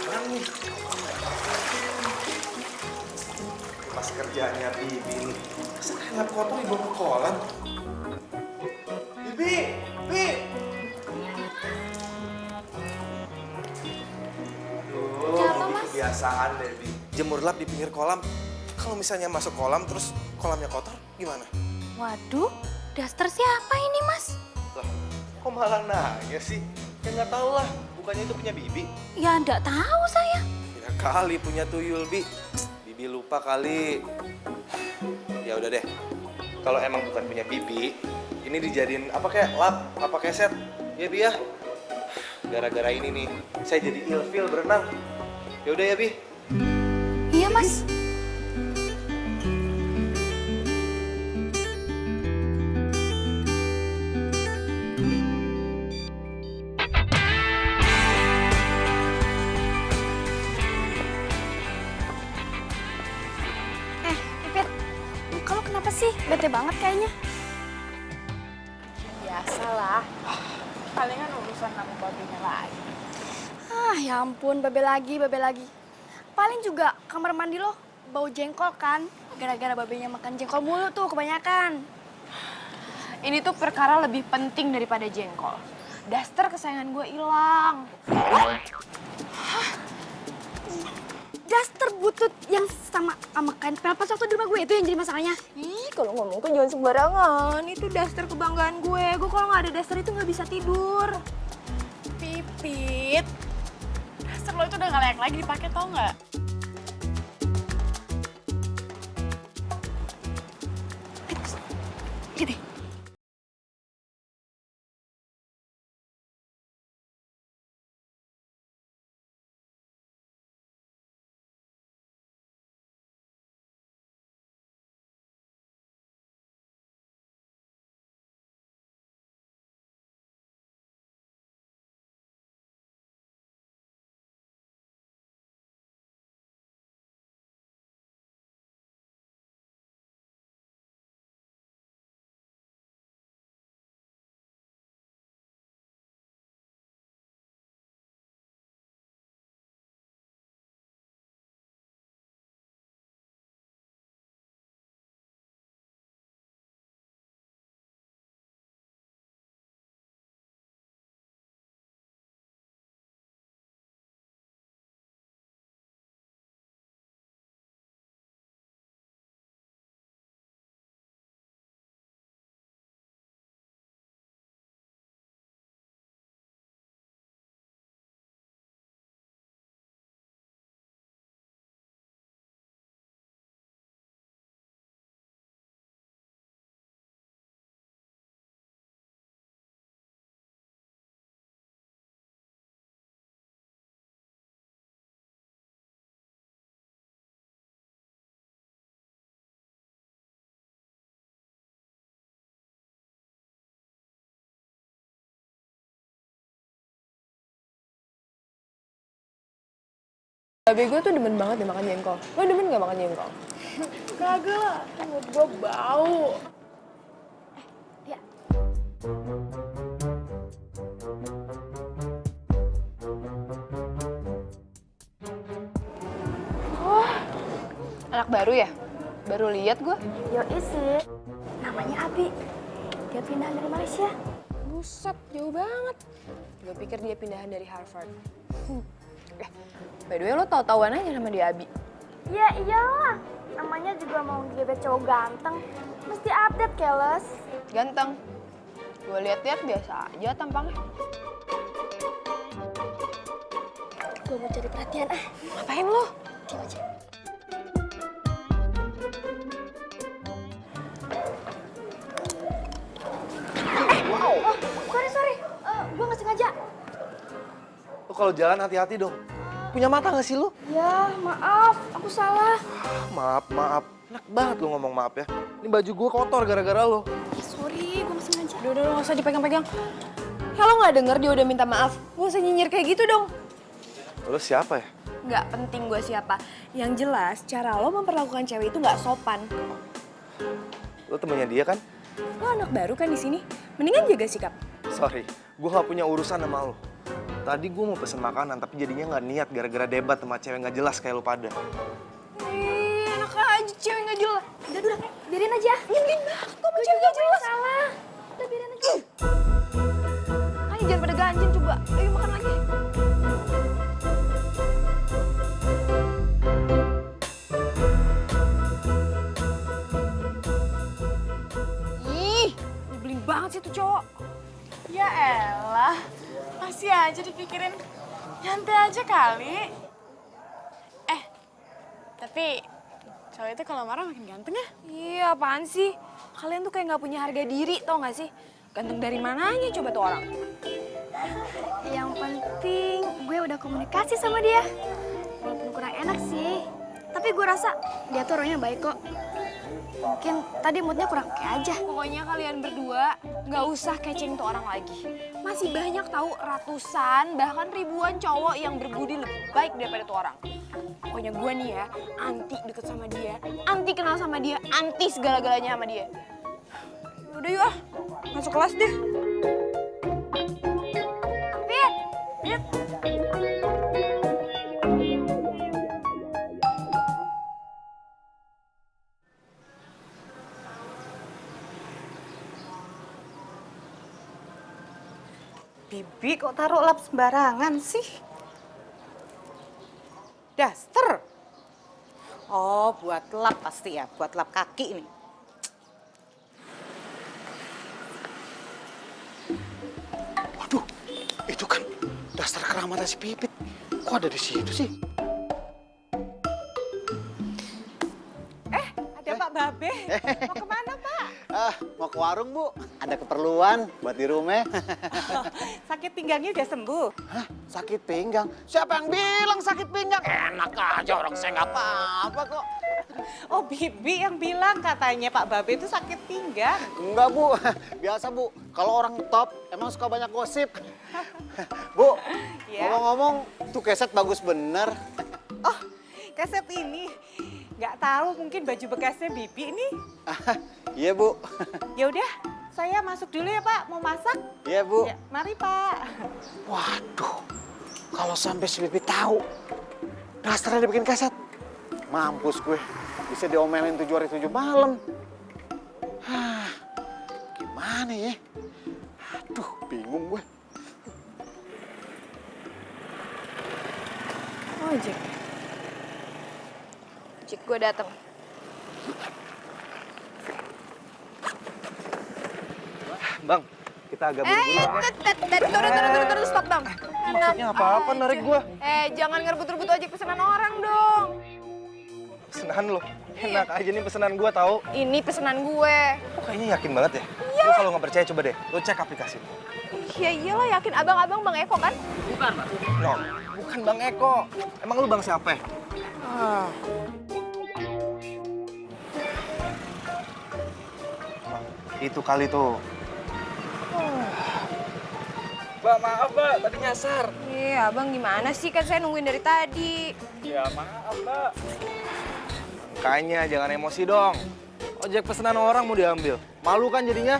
Mana nih? Pas kerjaannya Bibi nih. Masa kayak kotor dibawa ke kolam? Bibi! Bibi! Kenapa, Bibi Mas? kebiasaan deh, Bibi. Jemur lap di pinggir kolam. Kalau misalnya masuk kolam terus kolamnya kotor, gimana? Waduh, daster siapa ini, Mas? Lah, kok malah nanya sih? Ya nggak tahu lah, bukannya itu punya Bibi. Ya, enggak tahu saya. Ya kali punya tuyul, Bi. Bibi lupa kali. Ya udah deh. Kalau emang bukan punya Bibi, ini dijadiin apa kayak lap, apa kayak set. Ya, Bi ya. Gara-gara ini nih, saya jadi ilfeel berenang. Ya udah ya, Bi. Iya, Mas. Pipit, kamu kenapa sih? Bete banget kayaknya. Biasalah, palingan urusan sama babinya lagi. Ah, ya ampun, babe lagi, babe lagi. Paling juga kamar mandi lo bau jengkol kan? Gara-gara babenya makan jengkol mulu tuh kebanyakan. Ini tuh perkara lebih penting daripada jengkol. Daster kesayangan gue hilang. Daster butut yang sama kain pelpas waktu di rumah gue itu yang jadi masalahnya. Ih, kalau ngomong tuh jangan sembarangan. Itu daster kebanggaan gue. Gue kalau nggak ada daster itu nggak bisa tidur. Pipit, daster lo itu udah gak layak lagi dipakai, tau nggak? Gitu. Babe gue tuh demen banget deh makan jengkol. Lo demen nggak makan jengkol? Kagak lah, mulut gue bau. Ya. Anak baru ya? Baru lihat gue. Yo isi. Namanya Abi. Dia pindah dari Malaysia. Buset, jauh banget. Gue pikir dia pindahan dari Harvard. By the way, lo tau-tauan aja sama dia, Abi. Ya iyalah. Namanya juga mau gebet cowok ganteng. Mesti update, keles. Ganteng. Gue lihat-lihat biasa aja tampangnya. Gue mau cari perhatian ah. Ngapain lo? Diam aja. Sorry. Gue nggak sengaja. Lo kalau jalan hati-hati dong. Punya mata nggak sih lo? Ya, maaf. Aku salah. Maaf. Enak banget lo ngomong maaf ya. Ini baju gue kotor gara-gara lo. Sorry, gue nggak sengaja. Udah, lo gak usah dipegang-pegang. Kalau nggak denger dia udah minta maaf, gak usah nyinyir kayak gitu dong. Lo siapa ya? Nggak penting gue siapa. Yang jelas, cara lo memperlakukan cewek itu nggak sopan. Lo temennya dia kan? Lo anak baru kan di sini, mendingan jaga sikap. Sorry, gue gak punya urusan sama lo. Tadi gue mau pesen makanan, tapi jadinya nggak niat gara-gara debat sama cewek nggak jelas kayak lu pada. Ih, enak aja cewek nggak jelas. Udah, biarin aja. Nyebelin banget, kok mau cewek gak jelas. Salah. Udah, biarin aja. Ayo jangan pada ganjen coba. Ayo makan lagi. Ih, nyebelin banget sih tuh cowok. Ya elah, masih aja dipikirin. Nyantai aja kali. Tapi cowok itu kalau marah makin ganteng ya. Iya, apaan sih? Kalian tuh kayak nggak punya harga diri, tau gak sih? Ganteng dari mananya coba tuh orang? Yang penting gue udah komunikasi sama dia. Walaupun kurang enak sih, tapi gue rasa dia tuh orangnya baik kok. Mungkin tadi moodnya kurang oke aja. Pokoknya kalian berdua nggak usah keceng tuh orang lagi. Masih banyak tahu ratusan, bahkan ribuan cowok yang berbudi lebih baik daripada tuh orang. Pokoknya gue nih ya, anti deket sama dia, anti kenal sama dia, anti segala-galanya sama dia. Udah yuk masuk kelas deh. Fit, Bibi kok taruh lap sembarangan sih? Daster. Oh, buat lap pasti ya, buat lap kaki ini. Waduh, itu kan daster keramatnya si Pipit. Kok ada di situ sih? Ada Pak Babe. Mau kemana, Pak? Mau ke warung, Bu. Ada keperluan buat di rumah. Sakit pinggangnya udah sembuh. Hah? Sakit pinggang? Siapa yang bilang sakit pinggang? Enak aja, orang saya nggak apa-apa kok. Oh, Bibi yang bilang katanya Pak Babe itu sakit pinggang. Enggak, Bu. Biasa, Bu. Kalau orang top emang suka banyak gosip. Bu, Iya? ngomong-ngomong, tuh keset bagus bener. Oh, kaset ini. Nggak tahu, mungkin baju bekasnya Bibi ini. Iya, Bu. Ya udah, saya masuk dulu ya, Pak. Mau masak? Iya, Bu. Ya, mari, Pak. Waduh, kalau sampai si Bibi tahu, dasternya dibikin kaset. Mampus gue, bisa diomelin 7 hari 7 malam. Hah, gimana ya? Aduh, bingung gue. Oh, Jack. Jack, gue dateng. Bang, kita agak buru-buru ya. Turun, stop, Bang. Maksudnya apa-apa narik gua? Jangan ngerebut-rebut ojek pesanan orang dong. Pesanan lo, enak aja nih pesanan gua tahu. Ini pesanan gue. Kok kayaknya yakin banget ya? Lu kalau nggak percaya coba deh, lu cek aplikasi. Ya iyalah, yakin abang-abang Bang Eko kan? No, bukan Bang Eko. Emang lu Bang siapa? Itu kali tuh. Mbak, maaf Mbak, tadi nyasar. Iya, abang gimana sih? Kan saya nungguin dari tadi. Ya maaf Mbak. Makanya jangan emosi dong. Ojek pesanan orang mau diambil. Malu kan jadinya?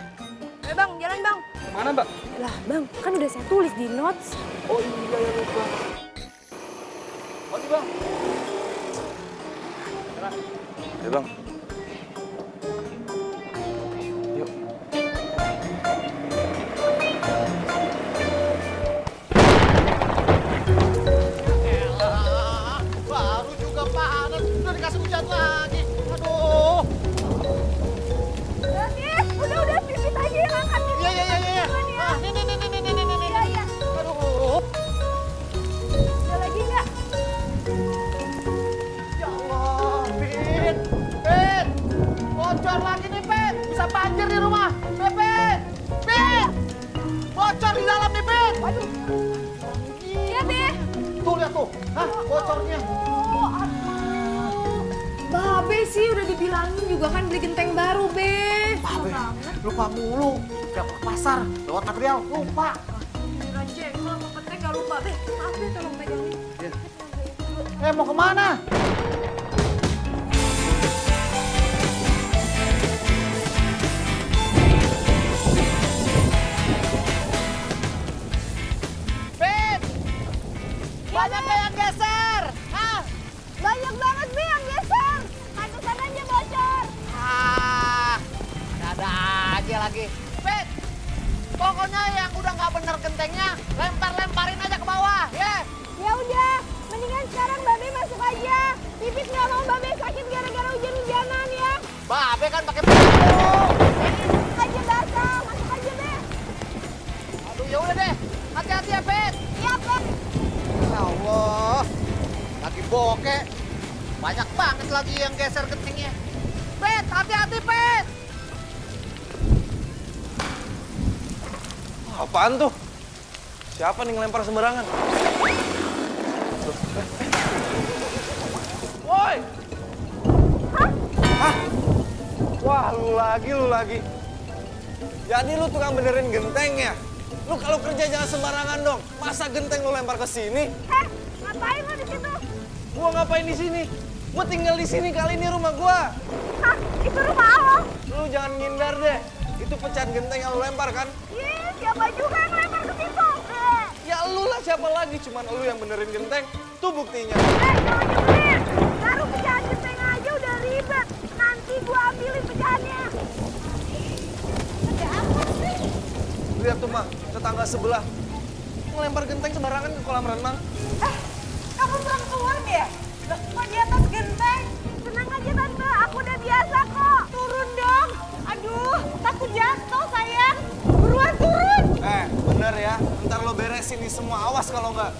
Bang, jalan Bang. Mana Mbak? Lah Bang, kan udah saya tulis di notes. Oh iya ya lupa. Oke Bang. Ya Bang. Yuk. Baru juga panas, udah dikasih hujan lagi. Aduh. udah, pipit aja yang angkat. Iya. Ah, nih. Iya. Aduh. Ada lagi nggak? Ya Allah, Pin. Bocor lagi nih, Pin. Bisa banjir di rumah. Pin. Bocor di dalam nih, Pin. Waduh. Iya, Be. Tuh, lihat tuh. Hah, bocornya. Babe sih udah dibilangin juga kan beli genteng baru, Be. Babe, lupa mulu. Gak ke pasar, lewat material, lupa. Rancang, kalau mau genteng gak lupa, Be. Maaf deh tolong megangin. Mau kemana? Pin! lagi yang geser gentingnya. Pet, hati-hati Pet. Apaan tuh? Siapa nih ngelempar sembarangan? Woi! Hah? Wah, lu lagi. Jadi lu tukang benerin genteng ya? Lu kalau kerja jangan sembarangan dong. Masa genteng lu lempar ke sini? Ngapain lo di situ? Gua ngapain di sini? Gua tinggal di sini, kali ini rumah gua. Hah, itu rumah lo? Lu jangan ngindar deh. Itu pecahan genteng yang lu lempar kan? Ih, siapa juga yang lempar ke situ? Ya lu lah, siapa lagi? Cuman lu yang benerin genteng. Tuh buktinya. Jangan nyebelin. Baru pecahan genteng aja udah ribet. Nanti gua ambilin pecahannya. Ada apa sih? Lihat tuh, Mah, tetangga sebelah. Ngelempar genteng sembarangan ke kolam renang. Kamu perempuan ya? Loh, kok di atas genteng? Tenang aja Tante, aku udah biasa kok. Turun dong. Aduh, takut jatuh sayang. Buruan turun. Bener ya. Ntar lo beresin nih semua. Awas kalau nggak.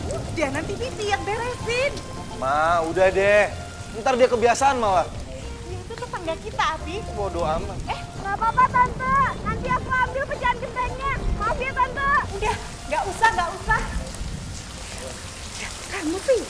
Udah, nanti Pipi yang beresin. Ma, udah deh. Ntar dia kebiasaan malah. Ya, itu tetangga kita, Abi. Bodoh amat. Nggak apa-apa Tante, nanti aku ambil pecahan gentengnya. Maaf ya Tante. Udah, nggak usah. Ya, kamu sih.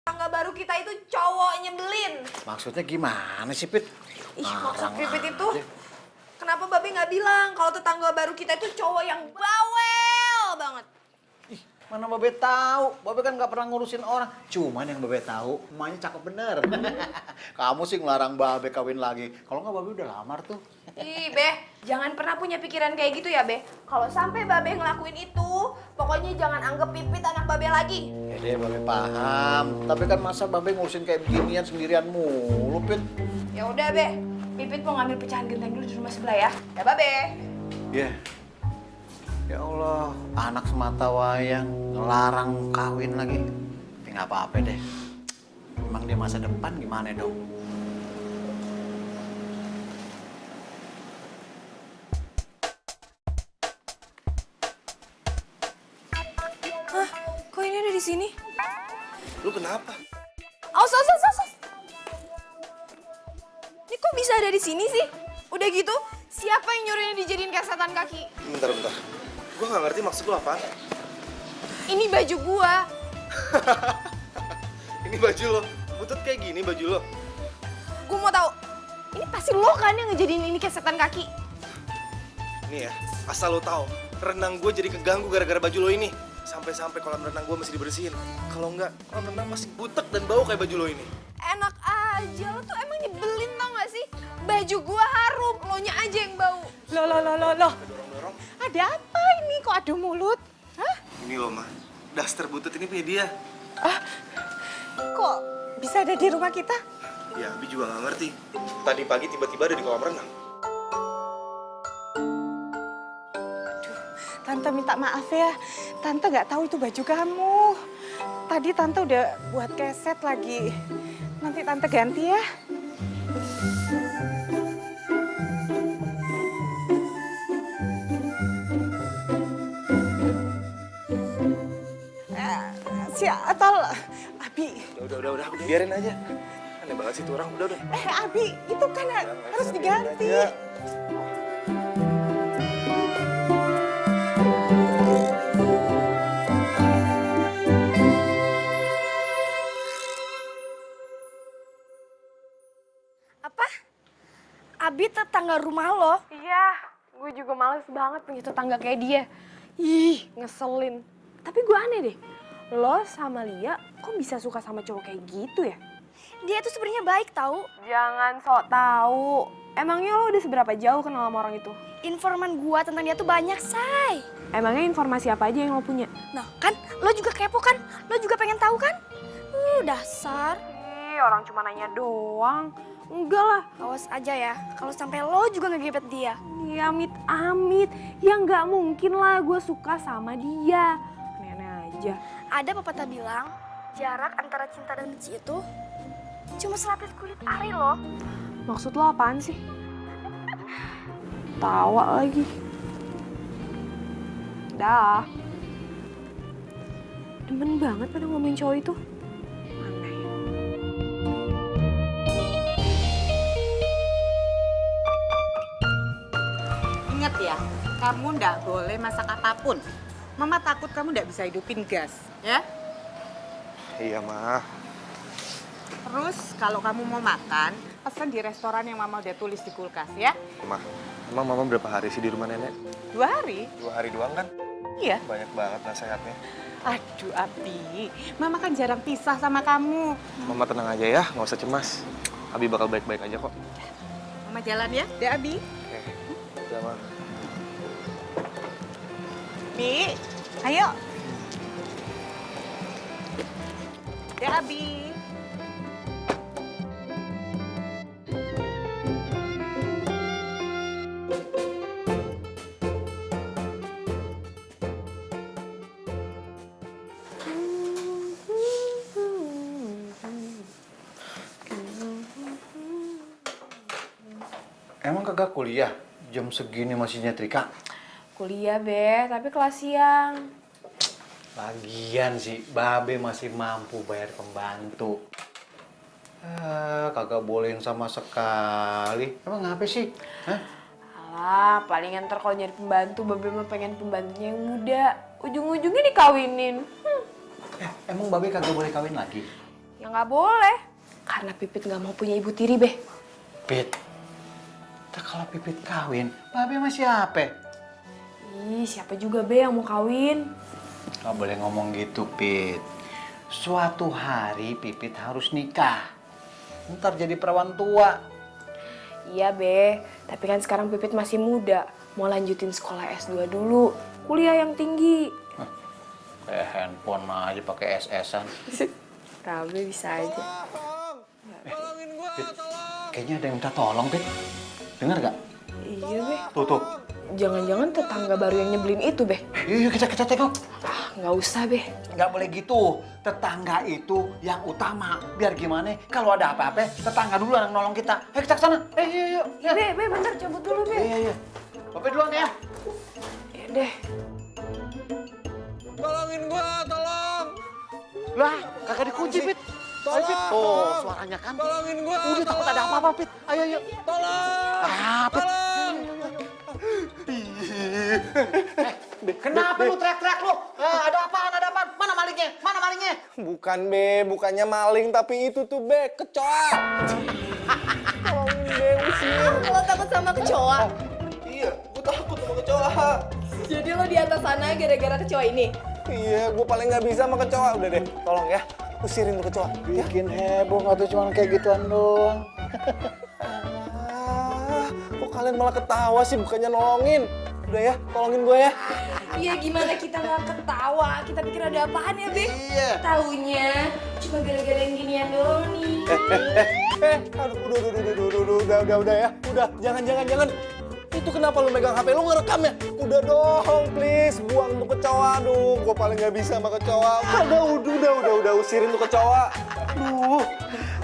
Tetangga baru kita itu cowok nyebelin. Maksudnya gimana sih, Pit? Ih, maksud Ngarang Pipit itu, aja. kenapa Babe nggak bilang kalau tetangga baru kita itu cowok yang bawel banget? Ih, mana Babe tahu? Babe kan nggak pernah ngurusin orang. Cuman yang Babe tahu, emaknya cakep bener. Kamu sih ngelarang Babe kawin lagi. Kalau nggak Babe udah lamar tuh. Ih, Beh, jangan pernah punya pikiran kayak gitu ya, Beh. Kalau sampai Babe ngelakuin itu, pokoknya jangan anggap Pipit anak Babe lagi. Ya deh, Babe paham. Tapi kan masa Babe ngurusin kayak beginian sendirian mulu, Pit? Ya udah, Beh. Pipit mau ngambil pecahan genteng dulu di rumah sebelah ya. Ya, Babe. Ya. Ya Allah, anak semata wayang ngelarang kawin lagi. Tapi nggak apa-apa deh. Emang dia masa depan gimana dong? Hah? Kok ini ada di sini? Lu kenapa? Aus. Ini kok bisa ada di sini sih? Udah gitu, siapa yang nyuruhnya dijadiin kayak setan kaki? Bentar. Gua nggak ngerti maksud lu apaan. Ini baju gua. Ini baju lo. Butut kayak gini baju lo. Gua mau tahu. Ini pasti lo kan yang ngejadiin ini kayak setan kaki. Nih ya, asal lo tahu, renang gue jadi keganggu gara-gara baju lo ini. Sampai-sampai kolam renang gue mesti dibersihin. Kalau enggak, kolam renang pasti butek dan bau kayak baju lo ini. Enak aja, lo tuh emang nyebelin tau gak sih? Baju gua harum, lo nya aja yang bau. Loh. Dorong-dorong. Ada apa ini? Kok adu mulut? Hah? Ini lo, Ma. Daster butut ini punya dia. Kok bisa ada di rumah kita? Ya, Abi juga nggak ngerti. Tadi pagi tiba-tiba ada di kolam renang. Tante minta maaf ya. Tante nggak tahu itu baju kamu. Tadi Tante udah buat keset lagi. Nanti Tante ganti ya. Si Atol, Abi. Udah, biarin aja. Aneh banget sih tuh orang, udah. Abi, itu kan harus diganti. Aja. Apa? Abi tetangga rumah lo? Iya, gue juga males banget punya tetangga kayak dia. Ih, ngeselin. Tapi gue aneh deh, lo sama Lia kok bisa suka sama cowok kayak gitu ya? Dia tuh sebenarnya baik tahu. Jangan sok tahu. Emangnya lo udah seberapa jauh kenal sama orang itu? Informan gua tentang dia tuh banyak, Say. Emangnya informasi apa aja yang lo punya? Nah, kan lo juga kepo kan? Lo juga pengen tahu kan? Dasar. Ih, orang cuma nanya doang. Enggak lah. Awas aja ya, kalau sampai lo juga ngegebet dia. Ya amit-amit. Ya nggak mungkin lah gue suka sama dia. Aneh-aneh aja. Ada pepatah bilang, jarak antara cinta dan benci itu cuma selapis kulit ari loh. Maksud lo apaan sih? Tawa lagi. Dah. Demen banget pada ngomongin cowok itu. Aneh. Ingat ya, kamu ndak boleh masak apapun. Mama takut kamu ndak bisa hidupin gas, ya? Iya, Ma. Terus kalau kamu mau makan, pesan di restoran yang Mama udah tulis di kulkas, ya? Ma, emang Mama berapa hari sih di rumah nenek? 2 hari? 2 hari doang kan? Iya. Banyak banget nasihatnya. Aduh, Abi. Mama kan jarang pisah sama kamu. Mama tenang aja ya, nggak usah cemas. Abi bakal baik-baik aja kok. Mama jalan ya, deh Abi. Oke, udah, Ma. Bi, ayo. Deh Abi. Emang kagak kuliah? Jam segini masih nyetrika? Kuliah, Be, tapi kelas siang. Lagian sih, Babe masih mampu bayar pembantu. Kagak bolehin sama sekali. Emang ngapa sih? Hah? Alah, palingan ntar kalau nyari pembantu, Babe mah pengen pembantunya yang muda. Ujung-ujungnya dikawinin. Emang Babe kagak boleh kawin lagi? Ya nggak boleh. Karena Pipit nggak mau punya ibu tiri, Be. Pit, kalau Pipit kawin, Babe masih apa? Ih, siapa juga, Be, yang mau kawin? Gak boleh ngomong gitu, Pit. Suatu hari Pipit harus nikah. Ntar jadi perawan tua. Iya, Be. Tapi kan sekarang Pipit masih muda. Mau lanjutin sekolah S2 dulu. Kuliah yang tinggi. Kayak handphone aja pakai SS-an. Tahu, Be, bisa aja. Pit, kayaknya ada yang minta tolong, Pit. Dengar gak? Iya, Be. Tuh. Jangan-jangan tetangga baru yang nyebelin itu, Be. Yuk, kita tengok. Ah, nggak usah, Be. Nggak boleh gitu. Tetangga itu yang utama. Biar gimana, kalau ada apa-apa, tetangga dulu yang nolong kita. Ayo kita ke sana. Yuk. Be, bentar, cabut dulu, Be. Iya. Bapak duluan ya. Ya deh. Tolongin gua, tolong! Lah, kagak dikunci, Pit. Ayo, Pit. Oh, suaranya kan. Tolongin gua! Udah takut ada apa-apa, Pit. Ayo. Tolong! Pit. Kenapa lu teriak-teriak lu? Ada apaan? Mana malingnya? Bukan, Be. Bukannya maling, tapi itu tuh, Be. Kecoa! Tolongin, Be. Usir. Lo takut sama kecoa? Iya, gua takut sama kecoa. Jadi lo di atas sana gara-gara kecoa ini? Iya, gua paling nggak bisa sama kecoa. Udah deh, tolong ya. Usirin tuh kecoa. Ya. Bikin heboh nggak tuh cuma kayak gituan doang. Kok kalian malah ketawa sih, bukannya nolongin? Udah ya, tolongin gue ya. Iya, gimana kita nggak ketawa? Kita pikir ada apaan ya, Be? Iya. Taunya cuma gara-gara yang ginian doang nih. Aduh, udah ya. Udah, jangan. Itu kenapa lu megang HP lu ngerekam ya? Udah dong, please, buang tuh kecoa. Aduh, gue paling nggak bisa sama kecoa. Udah, usirin tuh kecoa.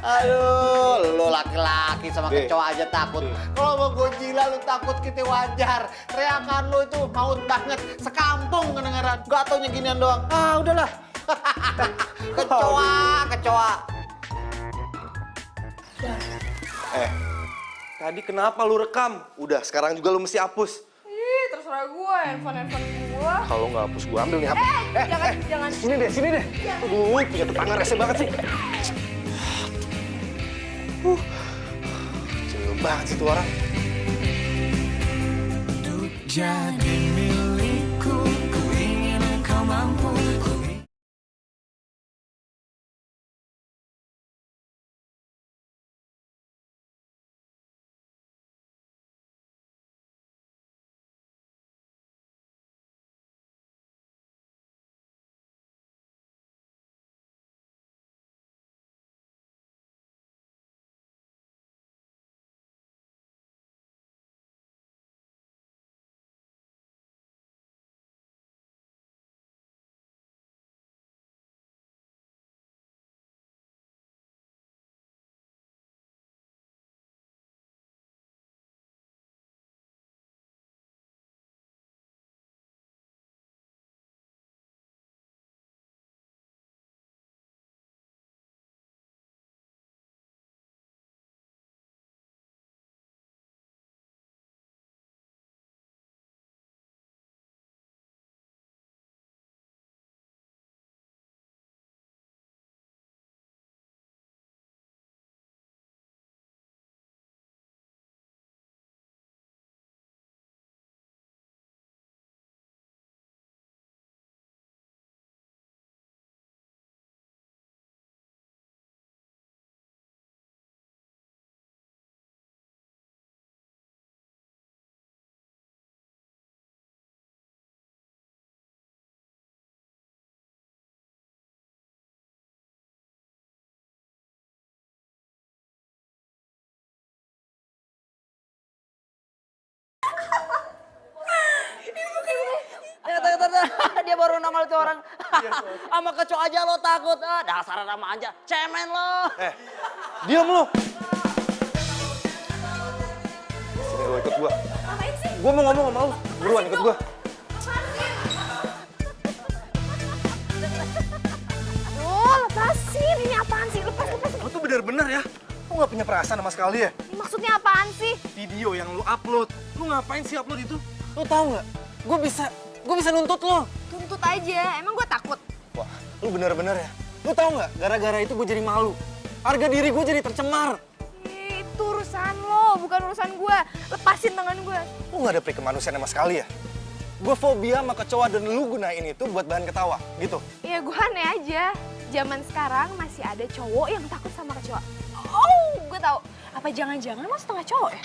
Aduh, lu laki-laki sama Be. kecoa aja takut. Kalau mau Godzilla lu takut kita wajar. Teriakan lu itu maut banget. Sekampung kedengeran. Gak taunya ginian doang. Ah, udahlah. Kecoa. Tadi kenapa lu rekam? Udah, sekarang juga lu mesti hapus. Ih, terserah gue, handphone gue. Kalau nggak hapus, gue ambil nih HP. Jangan. Sini deh. Aduh, punya tetangga rese banget sih. Kecil banget sih tuh orang. Jadi milikku, ku ingin kau mampu Dia baru nongol tuh orang. Sama kecoa aja lo takut. Dasar sama aja. Cemen lo. Diam lu. Sini lu ikut gua. Ngapain sih? Gua mau ngomong sama lu. Buruan ikut gua. Oh, lepasin. Ini apaan sih? Lepas. Lu tuh bener-bener ya. Lu nggak punya perasaan sama sekali ya? Ini maksudnya apaan sih? Video yang lu upload. Lu ngapain sih upload itu? Lu tahu nggak? Gue bisa nuntut lo. Tuntut aja, emang gue takut? Wah, lu bener-bener ya. Lu tahu nggak? Gara-gara itu gue jadi malu. Harga diri gue jadi tercemar. Itu urusan lo, bukan urusan gue. Lepasin tangan gue. Lu nggak ada peri kemanusiaan sama sekali ya? Gue fobia sama kecoa dan lu gunain itu buat bahan ketawa, gitu. Ya gue aneh aja. Zaman sekarang masih ada cowok yang takut sama kecoa. Oh, gue tahu. Apa jangan-jangan lo setengah cowok ya?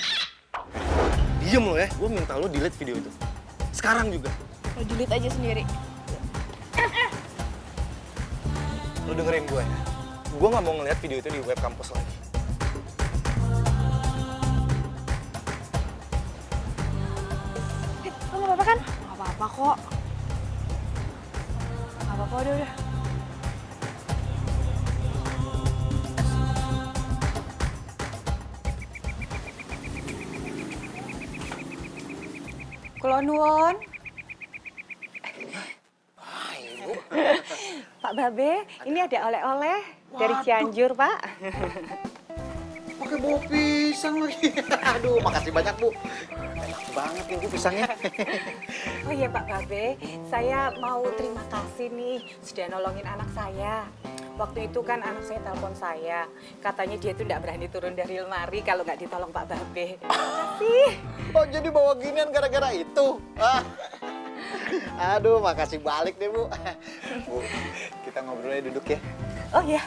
Diem lo ya, gue minta lo delete video itu. Sekarang juga. Lo delete aja sendiri. Lo dengerin gue ya. Gue nggak mau ngeliat video itu di web kampus lagi. Lo gak apa-apa kan? Gak apa-apa kok. Gak apa-apa, udah. Kula nuwun. Pak Babe, ini ada oleh-oleh dari Cianjur, Pak. Pakai bawa pisang lagi. Aduh, makasih banyak, Bu. Enak banget nih, Bu, pisangnya. Oh iya, Pak Babe, saya mau terima kasih nih sudah nolongin anak saya. Waktu itu kan anak saya telepon saya, katanya dia tuh nggak berani turun dari lemari kalau nggak ditolong Pak Babe. Makasih. Oh, jadi bawa ginian gara-gara itu? Aduh, makasih balik deh, Bu. Bu, kita ngobrolnya duduk ya. Oh iya,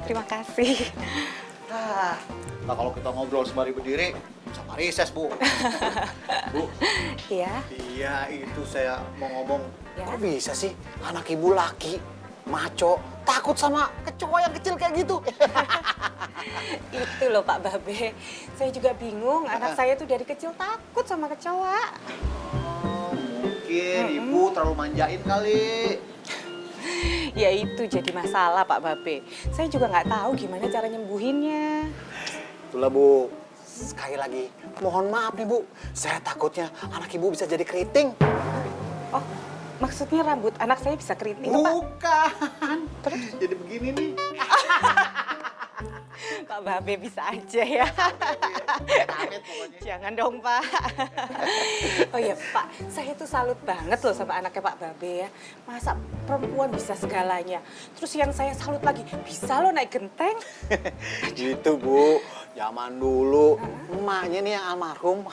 terima kasih. Nah, kalau kita ngobrol sembari berdiri, sama rises, Bu. Bu, Iya. iya itu saya mau ngomong. Ya. Kok bisa sih anak ibu laki, maco, takut sama kecoa yang kecil kayak gitu? Itu loh Pak Babe, saya juga bingung. Anak saya tuh dari kecil takut sama kecoa. Mungkin ibu terlalu manjain kali. Ya itu jadi masalah Pak Babe. Saya juga nggak tahu gimana cara nyembuhinnya. Itulah, Bu. Sekali lagi, mohon maaf nih, Bu. Saya takutnya anak ibu bisa jadi keriting. Oh, maksudnya rambut anak saya bisa keriting, Pak? Bukan. Terus jadi begini nih. Pak Babe bisa aja ya. Amit pokoknya. Jangan dong, Pak. Oh iya, Pak. Saya tuh salut banget loh sama anaknya Pak Babe ya. Masa perempuan bisa segalanya. Terus yang saya salut lagi, bisa loh naik genteng. Gitu, Bu. Zaman dulu, emaknya nih yang almarhum,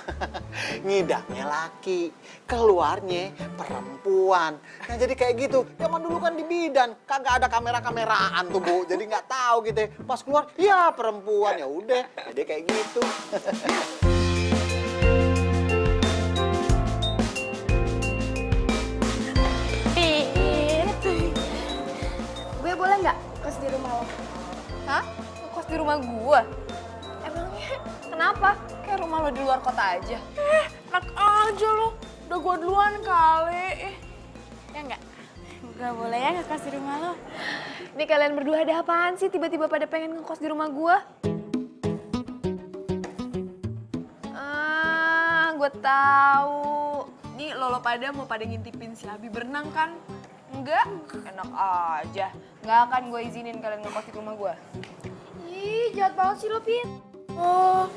ngidamnya laki, keluarnya perempuan. Nah jadi kayak gitu, zaman dulu kan di bidan, kagak ada kamera-kameraan tuh, Bu. Jadi nggak tahu gitu ya. Pas keluar, ya perempuan, ya udah. Jadi kayak gitu. Gue boleh nggak kos di rumah lo? Hah? Ngekos di rumah gue? Emangnya kenapa? Kayak rumah lo di luar kota aja. Enak aja lo. Udah gue duluan kali. Ya enggak? Gak boleh ya ngekos di rumah lo. Ini kalian berdua ada apaan sih tiba-tiba pada pengen ngekos di rumah gue? Gue tahu. Nih lo pada mau pada ngintipin si Abi berenang kan? Enggak? Enak aja. Nggak akan gue izinin kalian ngekos di rumah gue. Ih, jahat banget sih lo, Pin. Oh,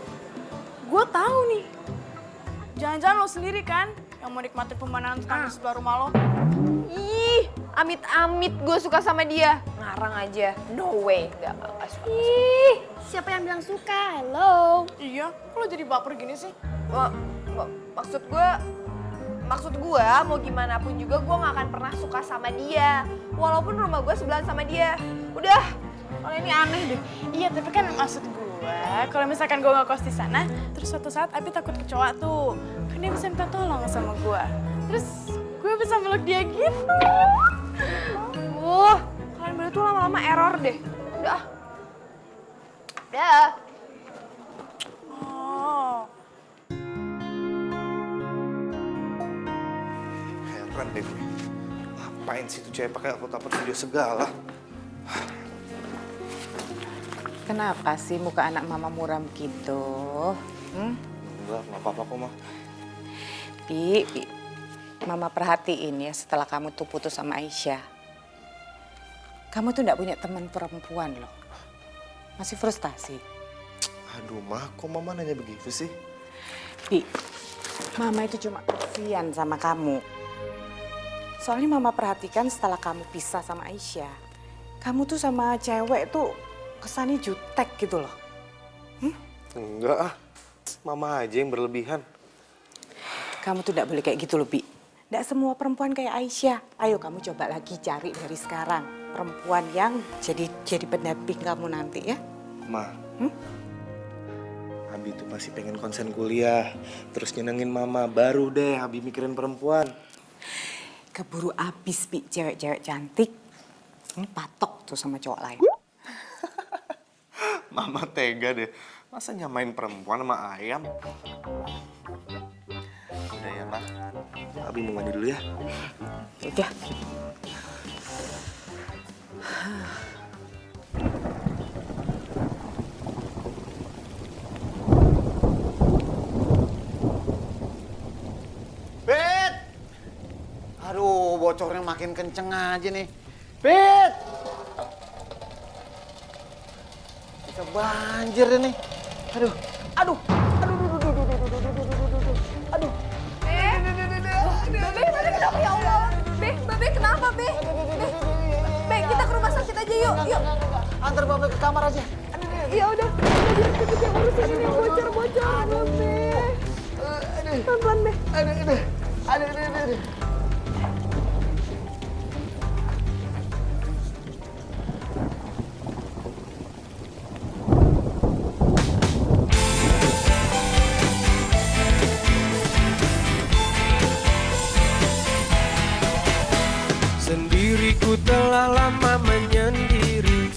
gue tahu nih. Jangan-jangan lo sendiri kan yang mau nikmatin pemandangan kampus sebelah rumah lo? Ih, amit-amit gue suka sama dia. Ngarang aja. No way. Nggak suka. Ih, siapa yang bilang suka? Halo. Iya, kok lo jadi baper gini sih? Maksud gue mau gimana pun juga gue gak akan pernah suka sama dia. Walaupun rumah gue sebelahan sama dia. Udah, kalau ini aneh deh. Iya, tapi kan maksud gue, kalau misalkan gue ngekos di sana, terus suatu saat Abi takut kecoa tuh, kan dia bisa minta tolong sama gue. Terus gue bisa meluk dia gitu. Kalian berdua tuh lama-lama error deh. Udah. Udah. Oh. Heran deh gue. Ngapain sih tuh cewek pakai upload video segala? Kenapa sih muka anak mama muram gitu? Enggak apa-apa kok, Mah. Bi, mama perhatiin ya setelah kamu tuh putus sama Aisyah. Kamu tuh nggak punya teman perempuan loh. Masih frustasi. Aduh, Mah, kok Mama nanya begitu sih? Bi, mama itu cuma kasihan sama kamu. Soalnya mama perhatikan setelah kamu pisah sama Aisyah, kamu tuh sama cewek tuh kesannya jutek gitu loh. Enggak ah, Mama aja yang berlebihan. Kamu tuh tidak boleh kayak gitu loh, Bi. Tidak semua perempuan kayak Aisyah. Ayo kamu coba lagi cari dari sekarang perempuan yang jadi pendamping kamu nanti ya. Ma, Abi tuh pasti pengen konsen kuliah, terus nyenengin Mama, baru deh Abi mikirin perempuan. Keburu abis, Bi, cewek-cewek cantik patok tuh sama cowok lain. Mama tega deh, masa nyamain perempuan sama ayam? Udah ya, Ma. Abi mau mandi dulu ya. Udah. Bet! Aduh, bocornya makin kenceng aja nih. Bet! Bisa banjir deh nih. Aduh, aduh, aduh, aduh, aduh, aduh, aduh, aduh, aduh, aduh, aduh, aduh. Babe kenapa ya Allah? Babe kenapa, Be? Be, kita ke rumah sakit aja yuk. Yuk. Antar Babe ke kamar aja. Ya udah. Cepet yang urusin ini bocor. Babe. Pelan-pelan, Be. Aduh. Sendiriku telah lama menyendiri,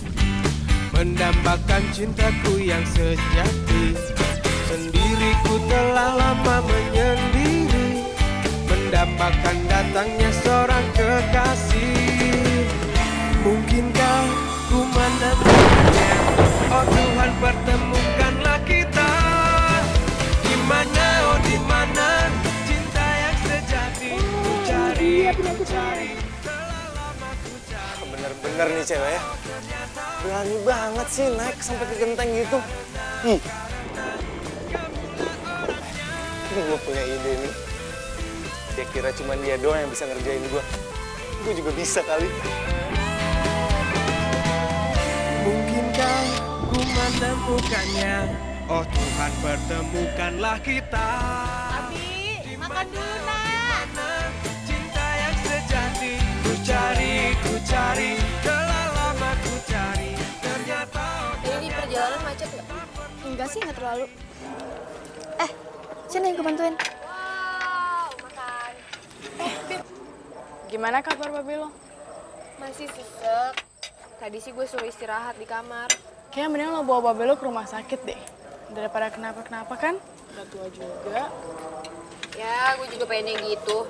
mendambakan cintaku yang sejati. Sendiriku telah lama menyendiri, mendambakan datangnya seorang kekasih. Mungkinkah ku menemukannya? Oh Tuhan, pertemukanlah kita. Di mana, oh di mana cinta yang sejati? Ku cari. Bener-bener nih cewek ya. Berani banget sih naik sampai ke genteng gitu. Gue punya ide nih. Dia kira cuma dia doang yang bisa ngerjain gue. Gue juga bisa kali. Mungkinkah ku menemukannya? Oh Tuhan, pertemukanlah kita. Abi, makan dulu nak. Cinta yang sejati. Ku cari, telah lama ku cari. Ternyata Ini perjalanan macet nggak? Enggak sih, nggak terlalu. Sini aku bantuin. Wow, makan. Gimana kabar Babe lo? Masih sesek. Tadi sih gue suruh istirahat di kamar. Kayaknya mending lo bawa Babe lo ke rumah sakit deh. Daripada kenapa-kenapa kan, udah tua juga. Ya, gue juga pengennya gitu.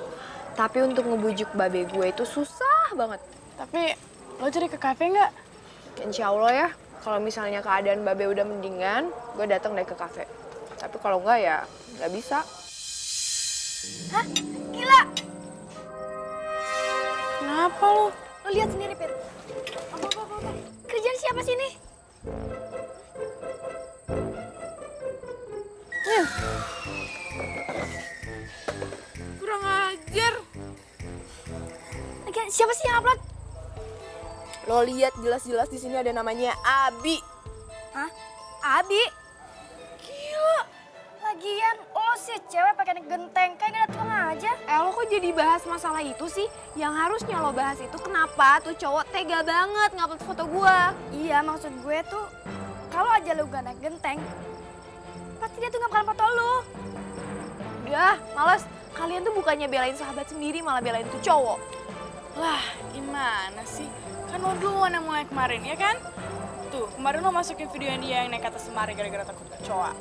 Tapi untuk ngebujuk babe gue itu susah banget. Tapi lo cari ke kafe nggak? Insya Allah ya, kalau misalnya keadaan babe udah mendingan, gue datang deh ke kafe. Tapi kalau enggak ya nggak bisa. Hah? Gila! Kenapa lo? Lo lihat sendiri, Pit. Apa? Kerjaan siapa sih ini? Kurang ajar. Lagian siapa sih yang upload? Lo lihat jelas-jelas di sini ada namanya Abi. Hah? Abi? Gila! Lagian lo sih cewek pakai genteng, kayak gak ada tukang aja. Lo kok jadi bahas masalah itu sih? Yang harusnya lo bahas itu kenapa tuh cowok tega banget ngupload foto gua. Iya, maksud gue tuh, kalau aja lo gak naik genteng, pasti dia tuh gak bakalan foto lo. Udah, males. Kalian tuh bukannya belain sahabat sendiri, malah belain tuh cowok. Lah, gimana sih? Kan lo duluan yang mulai kemarin, ya kan? Tuh, kemarin lo masukin video yang dia yang naik atas lemari gara-gara takut kecoa.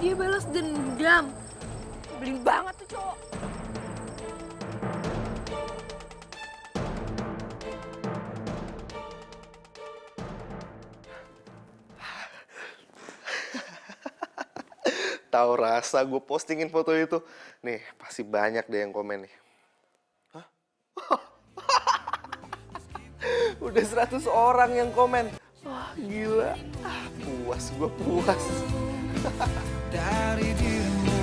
Dia balas dendam. Beli banget tuh cowok. tahu rasa gue postingin foto itu. Nih, pasti banyak deh yang komen nih. Hah? Udah 100 orang yang komen. Wah, gila. Puas, gue puas. Dari dirimu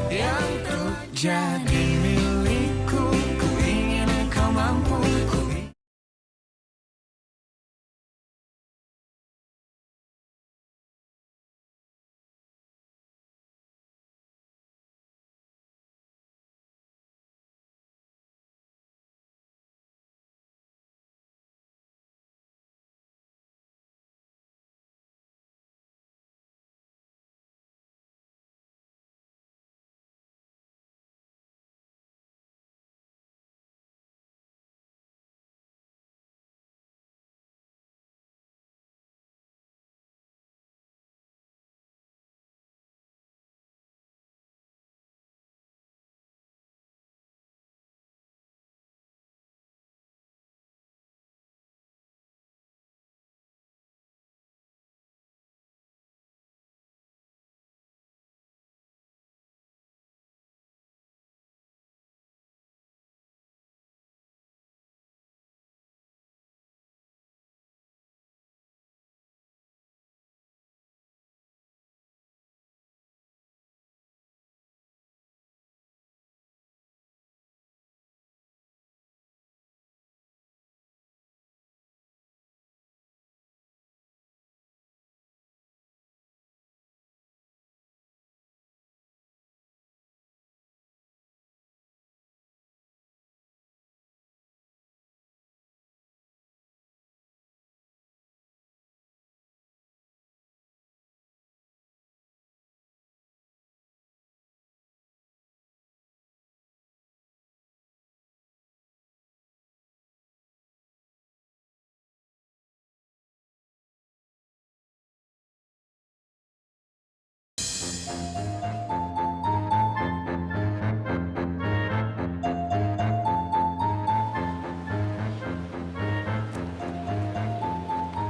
yang ku jadi milikku, ku ingin kau mampu.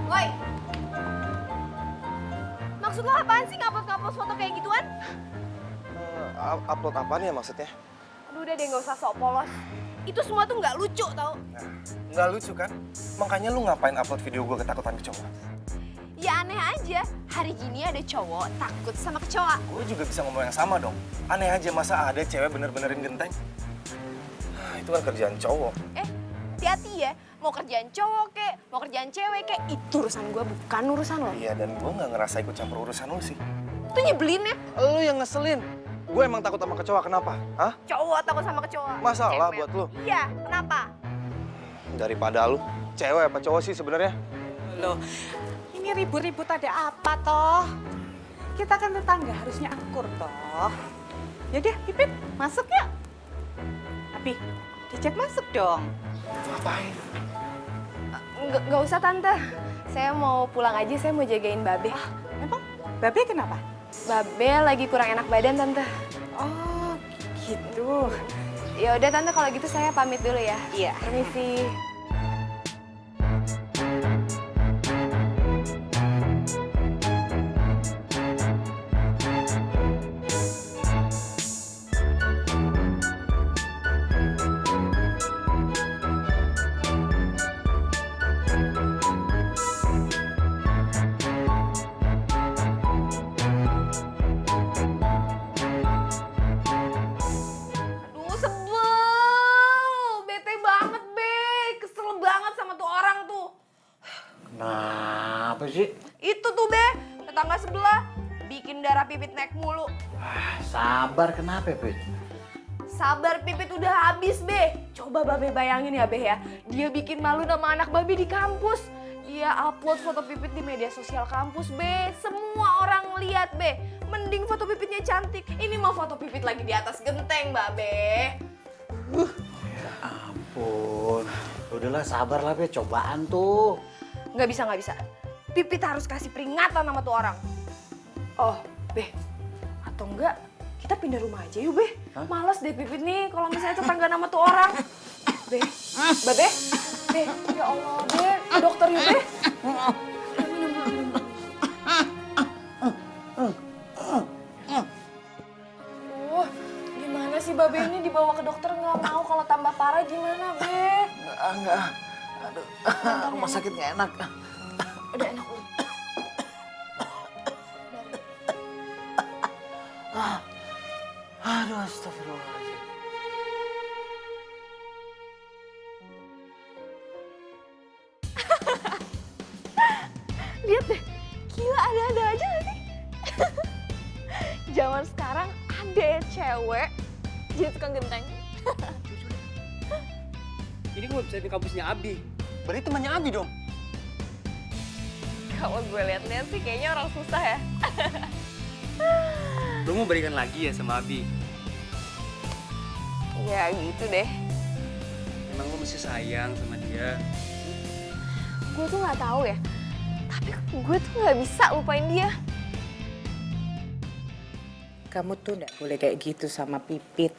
Woi, maksud lo apaan sih ngupload foto kayak gituan? Upload apaan ya maksudnya? Aduh udah deh nggak usah sok polos. Itu semua tuh nggak lucu tau. Nah, nggak lucu kan? Makanya lu ngapain upload video gue ketakutan kecoa? Ya aneh aja, hari gini ada cowok takut sama kecoa. Gue juga bisa ngomong yang sama dong. Aneh aja masa ada cewek bener-benerin genteng? Itu kan kerjaan cowok. Hati-hati ya, mau kerjaan cowok kek, mau kerjaan cewek kek, itu urusan gue bukan urusan lo. Iya, dan gue nggak ngerasa ikut campur urusan lu sih. Itu nyebelin ya, Lu yang ngeselin. Gue emang takut sama kecoa, kenapa? Hah? cowok takut sama kecoa. Masalah Cewek. buat lu? Iya, kenapa? Daripada lu, cewek apa cowok sih sebenarnya? Loh, ini ribut-ribut ada apa toh? Kita kan tetangga harusnya akur toh. Yaudah, Pipit, masuk ya. Abi, diajak masuk dong. Ngapain? Nggak usah tante, saya mau pulang aja, saya mau jagain Babe. Emang Babe kenapa? Babe lagi kurang enak badan tante. Oh, gitu. Ya udah tante kalau gitu saya pamit dulu ya. Iya. Permisi. Aduh sebel, bete banget Be, kesel banget sama tuh orang tuh. Kenapa sih? Itu tuh Be, tetangga sebelah bikin darah Pipit naik mulu. Sabar, kenapa, Pit? Sabar Pipit udah habis Be. Coba Babe bayangin ya Be ya, dia bikin malu nama anak Babe di kampus. Dia upload foto Pipit di media sosial kampus Be, semua orang lihat Be. Mending foto Pipitnya cantik, ini mah foto Pipit lagi di atas genteng Babe. Ya ampun. Udahlah, sabar lah, Pit. Cobaan tuh. Nggak bisa. Pipit harus kasih peringatan sama tuh orang. Oh, Be. Atau enggak, kita pindah rumah aja yuk, Be. Males deh Pipit nih kalau misalnya tetangga nama tuh orang. Be, Babe. Be, ya Allah, Be. Ke dokter yuk, Be. rumah sakit nggak enak. Udah enak udah. Aduh, astagfirullahaladzim. Lihat deh, gila ada-ada aja gak sih? Zaman sekarang ada ya cewek jadi tukang genteng. Ini gue website kampusnya Abi. Berarti temannya Abi dong. Kalau gue liat-liat sih kayaknya orang susah ya. Lo mau balikan lagi ya sama Abi? Ya gitu deh. Emang lo masih sayang sama dia? Gue tuh nggak tahu ya. Tapi gue tuh nggak bisa lupain dia. Kamu tuh nggak boleh kayak gitu sama Pipit.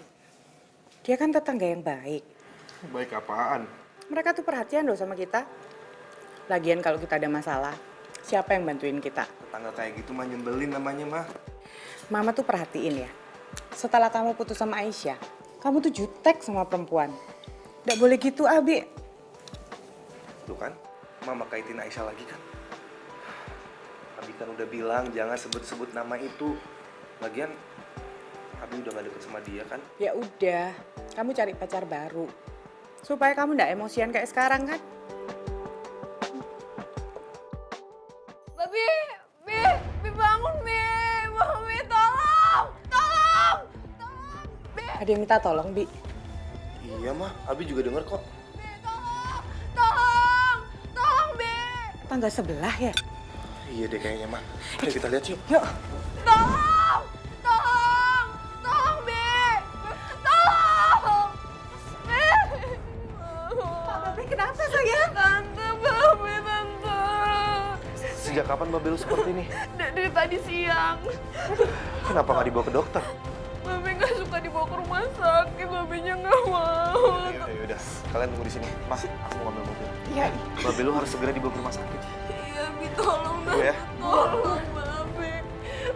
Dia kan tetangga yang baik. Baik apaan? Mereka tuh perhatian loh sama kita. Lagian kalau kita ada masalah, siapa yang bantuin kita? Tetangga kayak gitu mah nyebelin namanya mah. Mama tuh perhatiin ya. Setelah kamu putus sama Aisyah, kamu tuh jutek sama perempuan. Nggak boleh gitu, Abi. Tuh kan, mama kaitin Aisyah lagi kan. Abi kan udah bilang jangan sebut-sebut nama itu. Lagian, Abi udah gak deket sama dia kan. Ya udah, kamu cari pacar baru. Supaya kamu nggak emosian kayak sekarang kan. Babi bangun, Bi. Babi tolong. Bi. Ada yang minta tolong, Bi. Iya mah, Abi juga denger kok. Tolong, Bi. Tangga sebelah ya? Iya deh kayaknya mah. Ayo kita lihat yuk. Yuk. Tolong, Bi. Tolong. Bi. Pak Babe kenapa sayang? Tante, Babi, Tante. Sejak kapan Babel seperti ini? Dari tadi siang. Kenapa gak dibawa ke dokter? Babi nggak suka dibawa ke rumah sakit. Babinya nggak mau. Yaudah, kalian tunggu di sini. Mas, aku ngambil mobil. Iya. Babel lu harus segera dibawa ke rumah sakit. Iya, Bi, tolong, Tunggu ya. Tolong, Babi.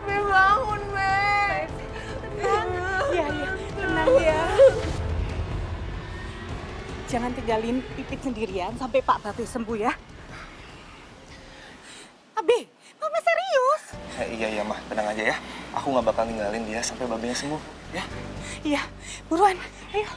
Bi, bangun, Bi. Iya, tenang ya. Jangan tinggalin Pipit sendirian sampai Pak Babe sembuh ya. Abi, Mama serius. Iya, mah. Tenang aja ya. Aku gak bakal ninggalin dia sampai babenya sembuh. Ya? Iya, buruan. Ayo.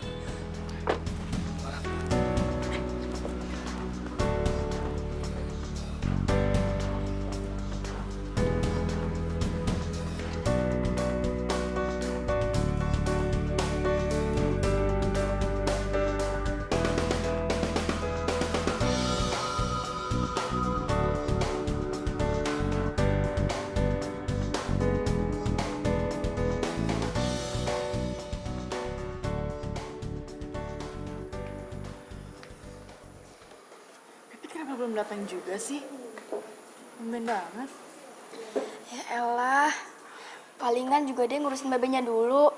Pipit kenapa belum datang juga sih? Tumben banget. Ya elah, palingan juga dia ngurusin babenya dulu.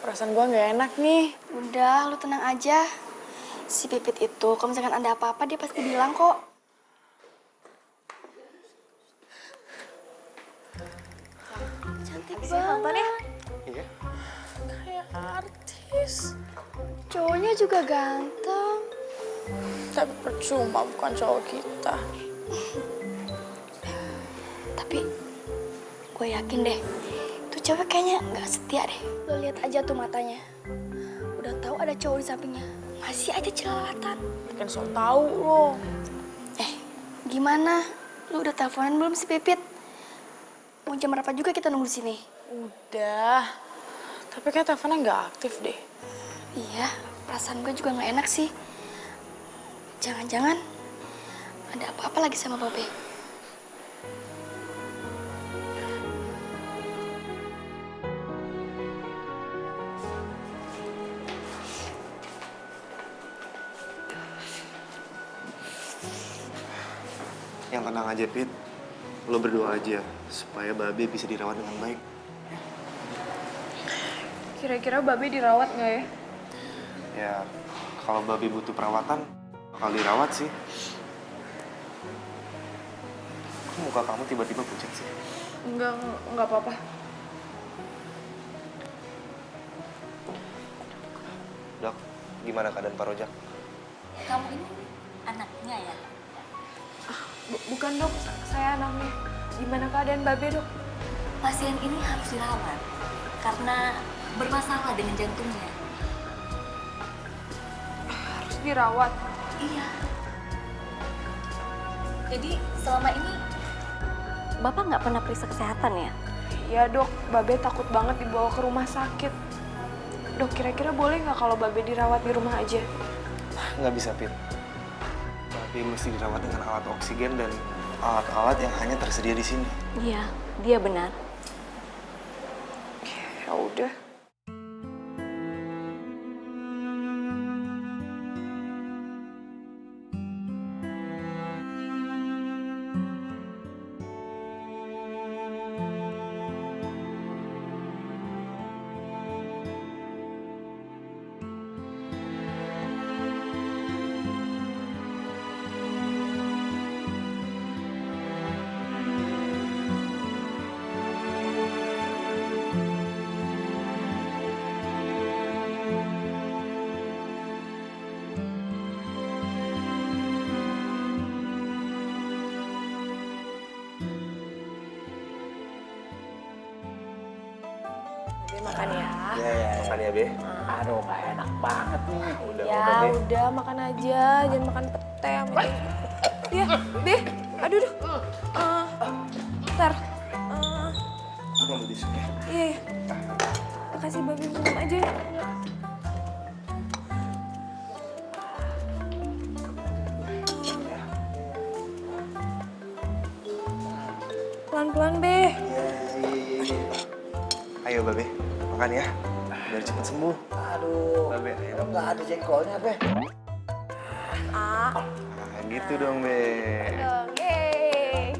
Perasaan gua nggak enak nih. Udah, lu tenang aja. Si Pipit itu, kalau misalkan ada apa-apa dia pasti bilang kok. Cantik banget. Iya. Kayak artis. Cowoknya juga ganteng. Tapi percuma bukan cowok kita. Tapi gue yakin deh, tuh cewek kayaknya nggak setia deh. Lo lihat aja tuh matanya. Udah tahu ada cowok di sampingnya, masih aja jelalatan. Kan so tau lo. Gimana? Lu udah teleponan belum si Pipit? Mau jam berapa juga kita nunggu di sini? Udah. Tapi kayak teleponnya nggak aktif deh. Iya, perasaan gue juga nggak enak sih. Jangan-jangan ada apa-apa lagi sama Babe. Yang tenang aja, Pit. Lo berdoa aja supaya Babe bisa dirawat dengan baik. Kira-kira Babi dirawat nggak ya? Ya, kalau Babe butuh perawatan, bakal dirawat sih. Kok muka kamu tiba-tiba pucat sih? Enggak apa-apa. Dok, gimana keadaan Pak Rojak? Kamu ini anaknya ya? Bukan dok, saya anaknya. Gimana keadaan Babe dok? Pasien ini harus dirawat karena bermasalah dengan jantungnya. Harus dirawat. Iya. Jadi selama ini Bapak nggak pernah periksa kesehatan ya? Ya dok, Babe takut banget dibawa ke rumah sakit. Dok, kira-kira boleh nggak kalau Babe dirawat di rumah aja? Nggak bisa, Pit. Babe mesti dirawat dengan alat oksigen dan alat-alat yang hanya tersedia di sini. Iya, dia benar. Ya udah. Makan ya. Ya, makan ya, Be. Aduh, gak enak banget nih. Udah makan aja, jangan makan pete sama ya, Be. Aduh, duh. Ntar. Aku ambil tisu ya. Iya. Makasih Babe, minum aja. Pelan-pelan, Be. Ayo, Babe. Makan ya. Biar cepat sembuh. Aduh, Babe, ayo dong. nggak ada jengkolnya, Be. Nah, gitu dong, Be. Yeay.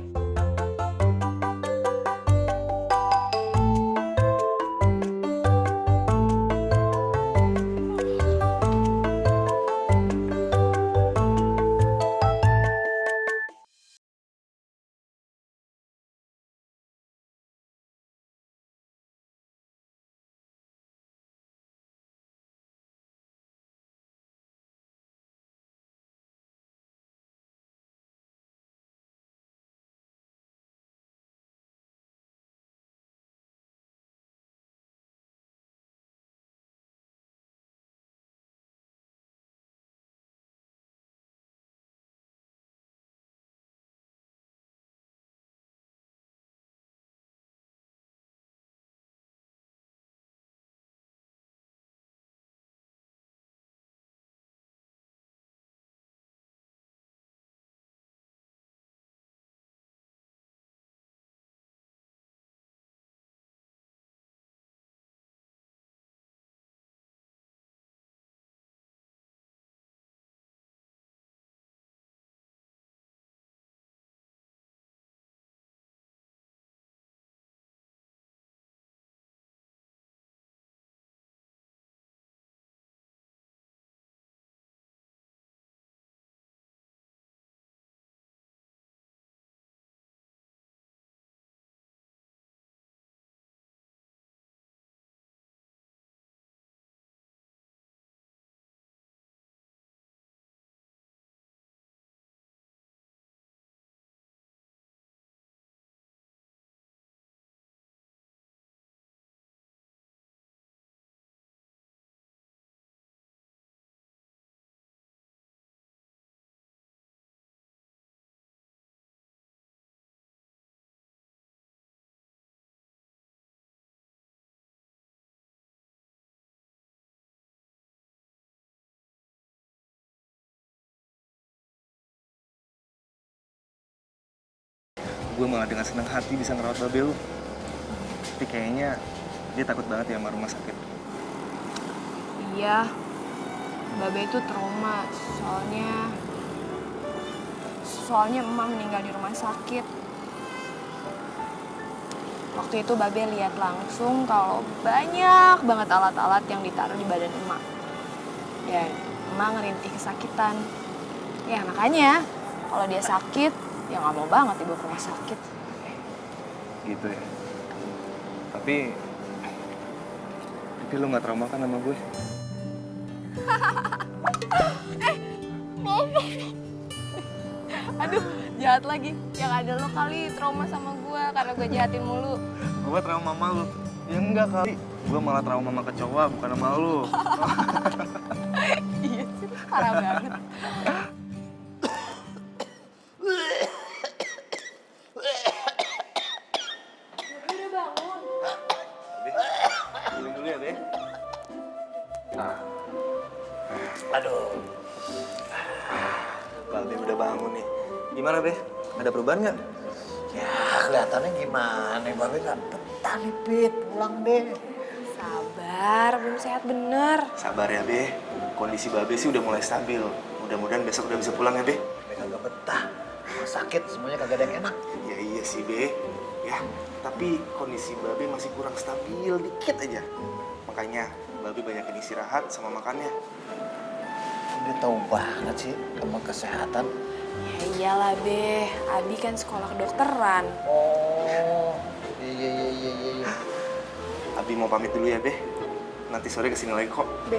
Gue malah dengan senang hati bisa ngerawat Babe lu. Tapi kayaknya dia takut banget ya sama rumah sakit. Iya, Babe itu trauma, soalnya emak meninggal di rumah sakit. Waktu itu Babe lihat langsung kalau banyak banget alat-alat yang ditaruh di badan emak. Dan emak ngerintih kesakitan. Ya makanya kalau dia sakit, ya nggak mau banget dibawa ke rumah sakit. Gitu ya. Tapi lu nggak trauma kan sama gue? Maaf. Aduh, jahat lagi. Yang ada lo kali trauma sama gue karena gue jahatin mulu. Gue trauma sama lu. Ya enggak kali. Gue malah trauma sama kecoa, bukan sama lu. Iya sih, parah banget. Minum dulu ya, Be. Aduh. Balde udah bangun nih. Gimana, Be? Ada perubahan nggak? Ya kelihatannya gimana, Babe gak betah nih, Pit. Pulang deh. Sabar, belum sehat bener. Sabar ya, Be. Kondisi Babe sih udah mulai stabil. Mudah-mudahan besok udah bisa pulang ya, Be. Babe kagak betah. Rumah sakit semuanya kagak ada yang enak. Ya iya sih, Be. Ya, tapi kondisi Babe masih kurang stabil dikit aja. Makanya Babe banyakin istirahat sama makannya. Dia tahu banget sih tentang kesehatan. Ya iyalah, Be. Abi kan sekolah kedokteran. Oh, iya. Abi mau pamit dulu ya, Be. Nanti sore kesini lagi kok. Be,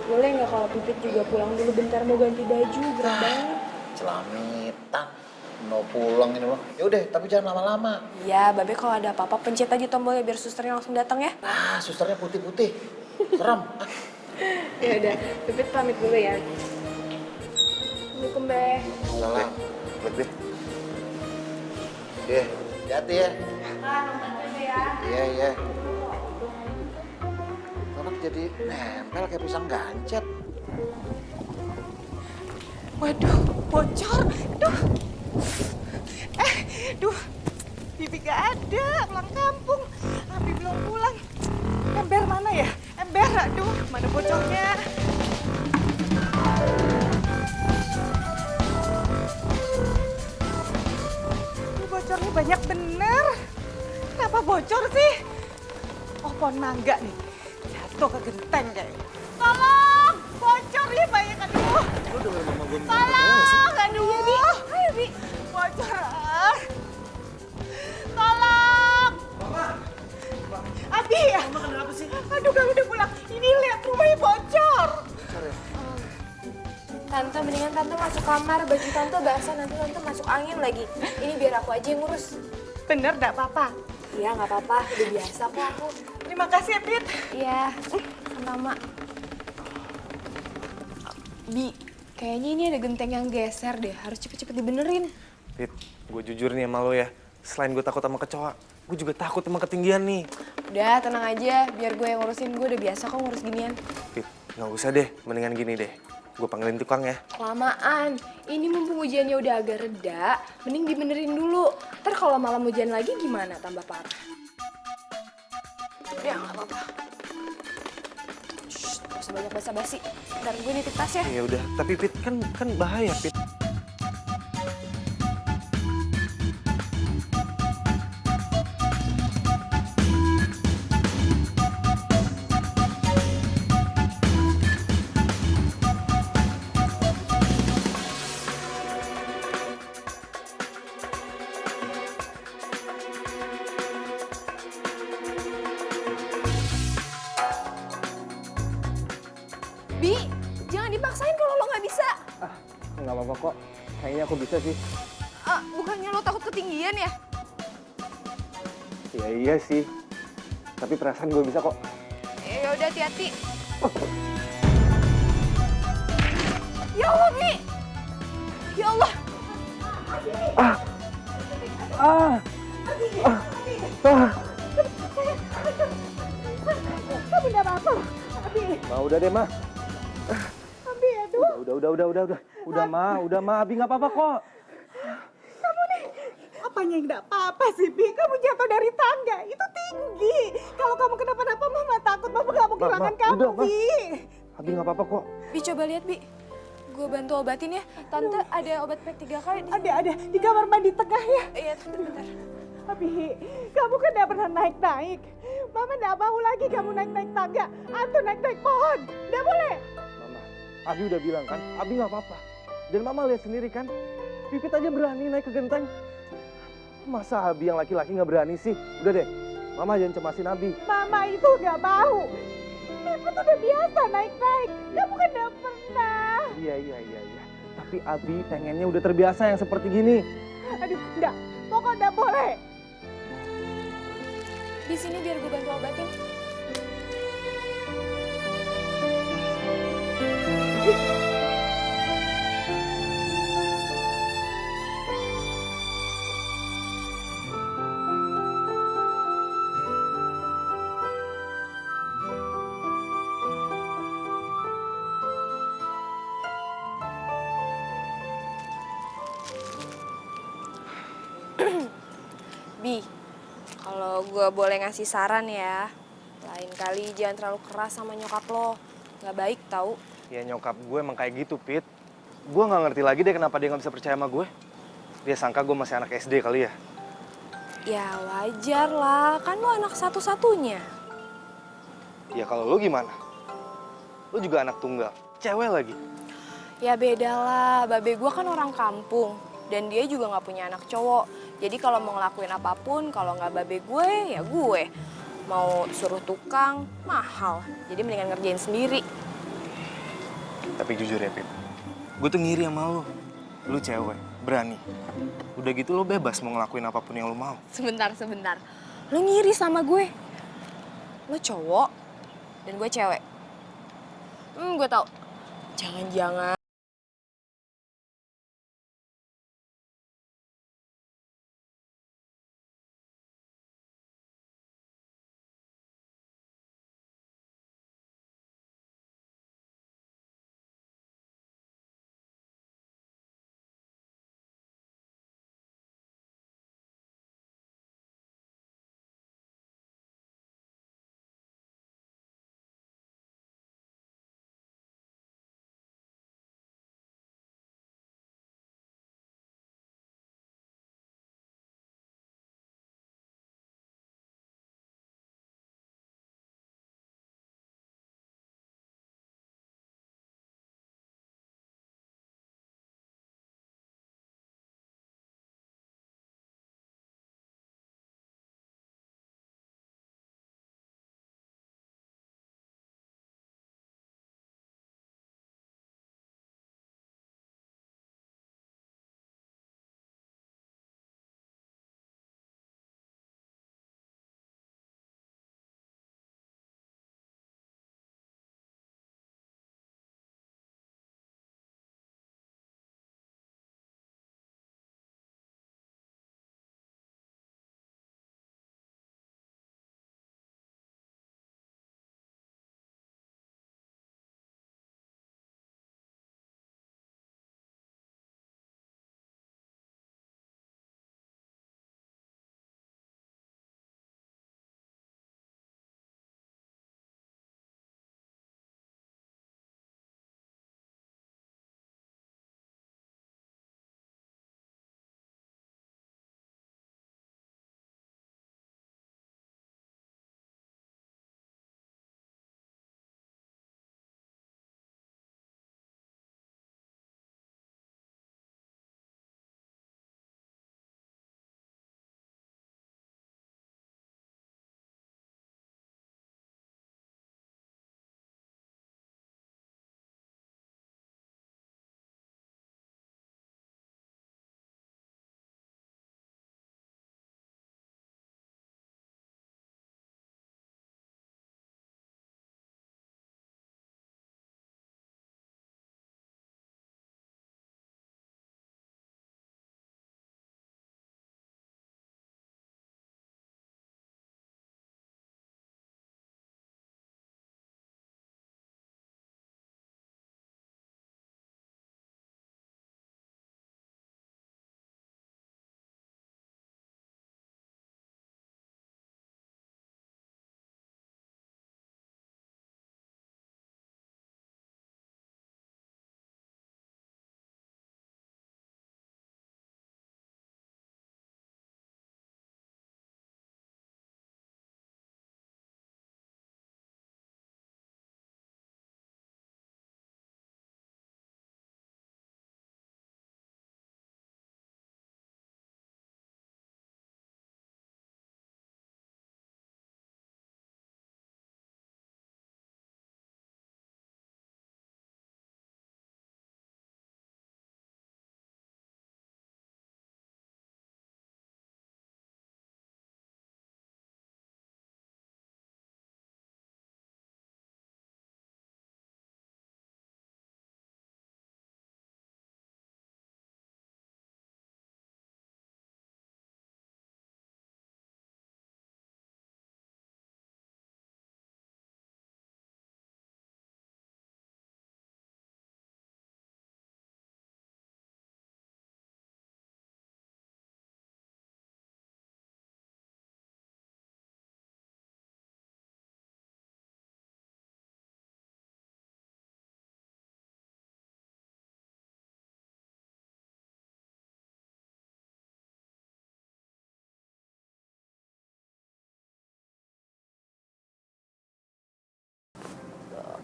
boleh nggak kalau Pipit juga pulang dulu bentar mau ganti baju, berat banget. Celamitan. Mau pulang ini loh. Ya udah, tapi jangan lama-lama. Iya, Babe kalau ada apa-apa pencet aja tombolnya biar susternya langsung datang ya. Ah, susternya putih-putih. Serem. Ya udah, Pipit pamit dulu ya. Assalamualaikum, Be. Salam. Buat Be. Deh, hati ya. Iya. Anak jadi nempel kayak pisang gancet. Waduh, bocor. Duh, Bibi gak ada, pulang kampung. Abi belum pulang. Ember mana ya? Ember, aduh, mana bocornya? Ini bocornya banyak bener. Kenapa bocor sih? Oh, pohon mangga nih. Jatuh ke genteng kayaknya. Tolong, bocor ya banyak, aduh. Tolong, aduh. Ayo, Bi. Bocor. Tolong. Abi ya. Mama kenapa sih? Aduh, kamu udah pulang. Ini lihat rumahnya bocor. Tante, mendingan Tante masuk kamar, baju Tante basah, nanti Tante masuk angin lagi. Ini biar aku aja yang ngurus. Bener, gak apa-apa. Iya, nggak apa-apa, udah biasa kok aku. Terima kasih ya, Pit. Iya, sama. Bi, kayaknya ini ada genteng yang geser deh, harus cepet-cepet dibenerin. Pit, gue jujur nih sama lo ya. Selain gue takut sama kecoa, gue juga takut sama ketinggian nih. Udah, tenang aja, biar gue yang ngurusin. Gue udah biasa kok ngurus ginian. Pit, nggak usah deh, mendingan gini deh. Gue panggilin tukang ya. Kelamaan, ini mumpung hujannya udah agak reda, mending dibenerin dulu. Ntar kalau malam hujan lagi gimana, tambah parah. Ya, nggak apa-apa. Shh, gak usah banyak basa-basi. Ntar gue nitip tas ya. Ya udah, tapi Pit kan bahaya, Pit. Bi, jangan dipaksain kalau lo nggak bisa. Nggak apa-apa kok. Kayaknya aku bisa sih. Bukannya lo takut ketinggian ya? Ya iya sih. Tapi perasaan gue bisa kok. Ya udah, hati-hati. Ya Allah, Bi. Ya Allah. Kamu udah apa-apa? Abi, Udah deh, Ma. Abi, aduh. Udah, Ma. Abi nggak apa-apa kok. Kamu nih, apanya yang gak apa-apa sih, Bi? Kamu jatuh dari tangga, itu tinggi. Kalau kamu kenapa-napa, Mama takut Mama gak mau kehilangan kamu, udah, Ma. Bi. Abi nggak apa-apa kok. Bi, coba lihat, Bi. Gue bantu obatin ya. Tante ada obat pack 3 kali. Ada, di kamar mandi tengah ya. Iya, Tante, bentar. Abi, kamu kan gak pernah naik-naik. Mama gak mau lagi kamu naik-naik tangga atau naik-naik pohon. Gak boleh. Mama, Abi udah bilang kan, Abi nggak apa-apa. Dan Mama lihat sendiri kan, Pipit aja berani naik ke genteng. Masa Abi yang laki-laki nggak berani sih? Udah deh, Mama jangan cemasin Abi. Mama itu gak mau. Pipit udah biasa naik-naik. Kamu kan gak pernah. Iya. Tapi Tapi Abi pengennya udah terbiasa yang seperti gini. Aduh, enggak. Pokoknya enggak boleh. Di sini biar gue bantu obatin. Bi, kalau gue boleh ngasih saran ya, lain kali jangan terlalu keras sama nyokap lo. Nggak baik tau. Ya nyokap gue emang kayak gitu, Pit. Gue nggak ngerti lagi deh kenapa dia nggak bisa percaya sama gue. Dia sangka gue masih anak SD kali ya. Ya wajar lah, kan lo anak satu-satunya. Ya kalau lo gimana? Lo juga anak tunggal, cewek lagi. Ya beda lah, babe gue kan orang kampung. Dan dia juga nggak punya anak cowok. Jadi kalau mau ngelakuin apapun, kalau nggak babe gue, ya gue. Mau suruh tukang, mahal. Jadi mendingan ngerjain sendiri. Tapi jujur ya, Pit. Gue tuh ngiri sama lo. Lo cewek, berani. Udah gitu lo bebas mau ngelakuin apapun yang lo mau. Sebentar. Lo ngiri sama gue. Lo cowok, dan gue cewek. Gue tau. Jangan-jangan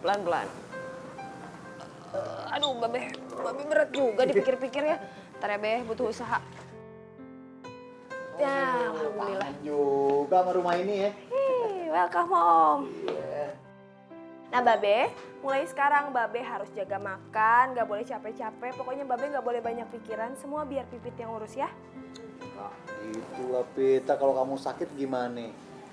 pelan-pelan. Aduh, Babe berat juga dipikir-pikir ya. Ntar ya, Be, butuh usaha. Ya, alhamdulillah. Juga sama rumah ini ya. Welcome home. Nah, Babe, mulai sekarang Babe harus jaga makan, gak boleh capek-capek. Pokoknya Babe gak boleh banyak pikiran, semua biar Pipit yang urus ya. Nah, itulah Pita, kalau kamu sakit gimana?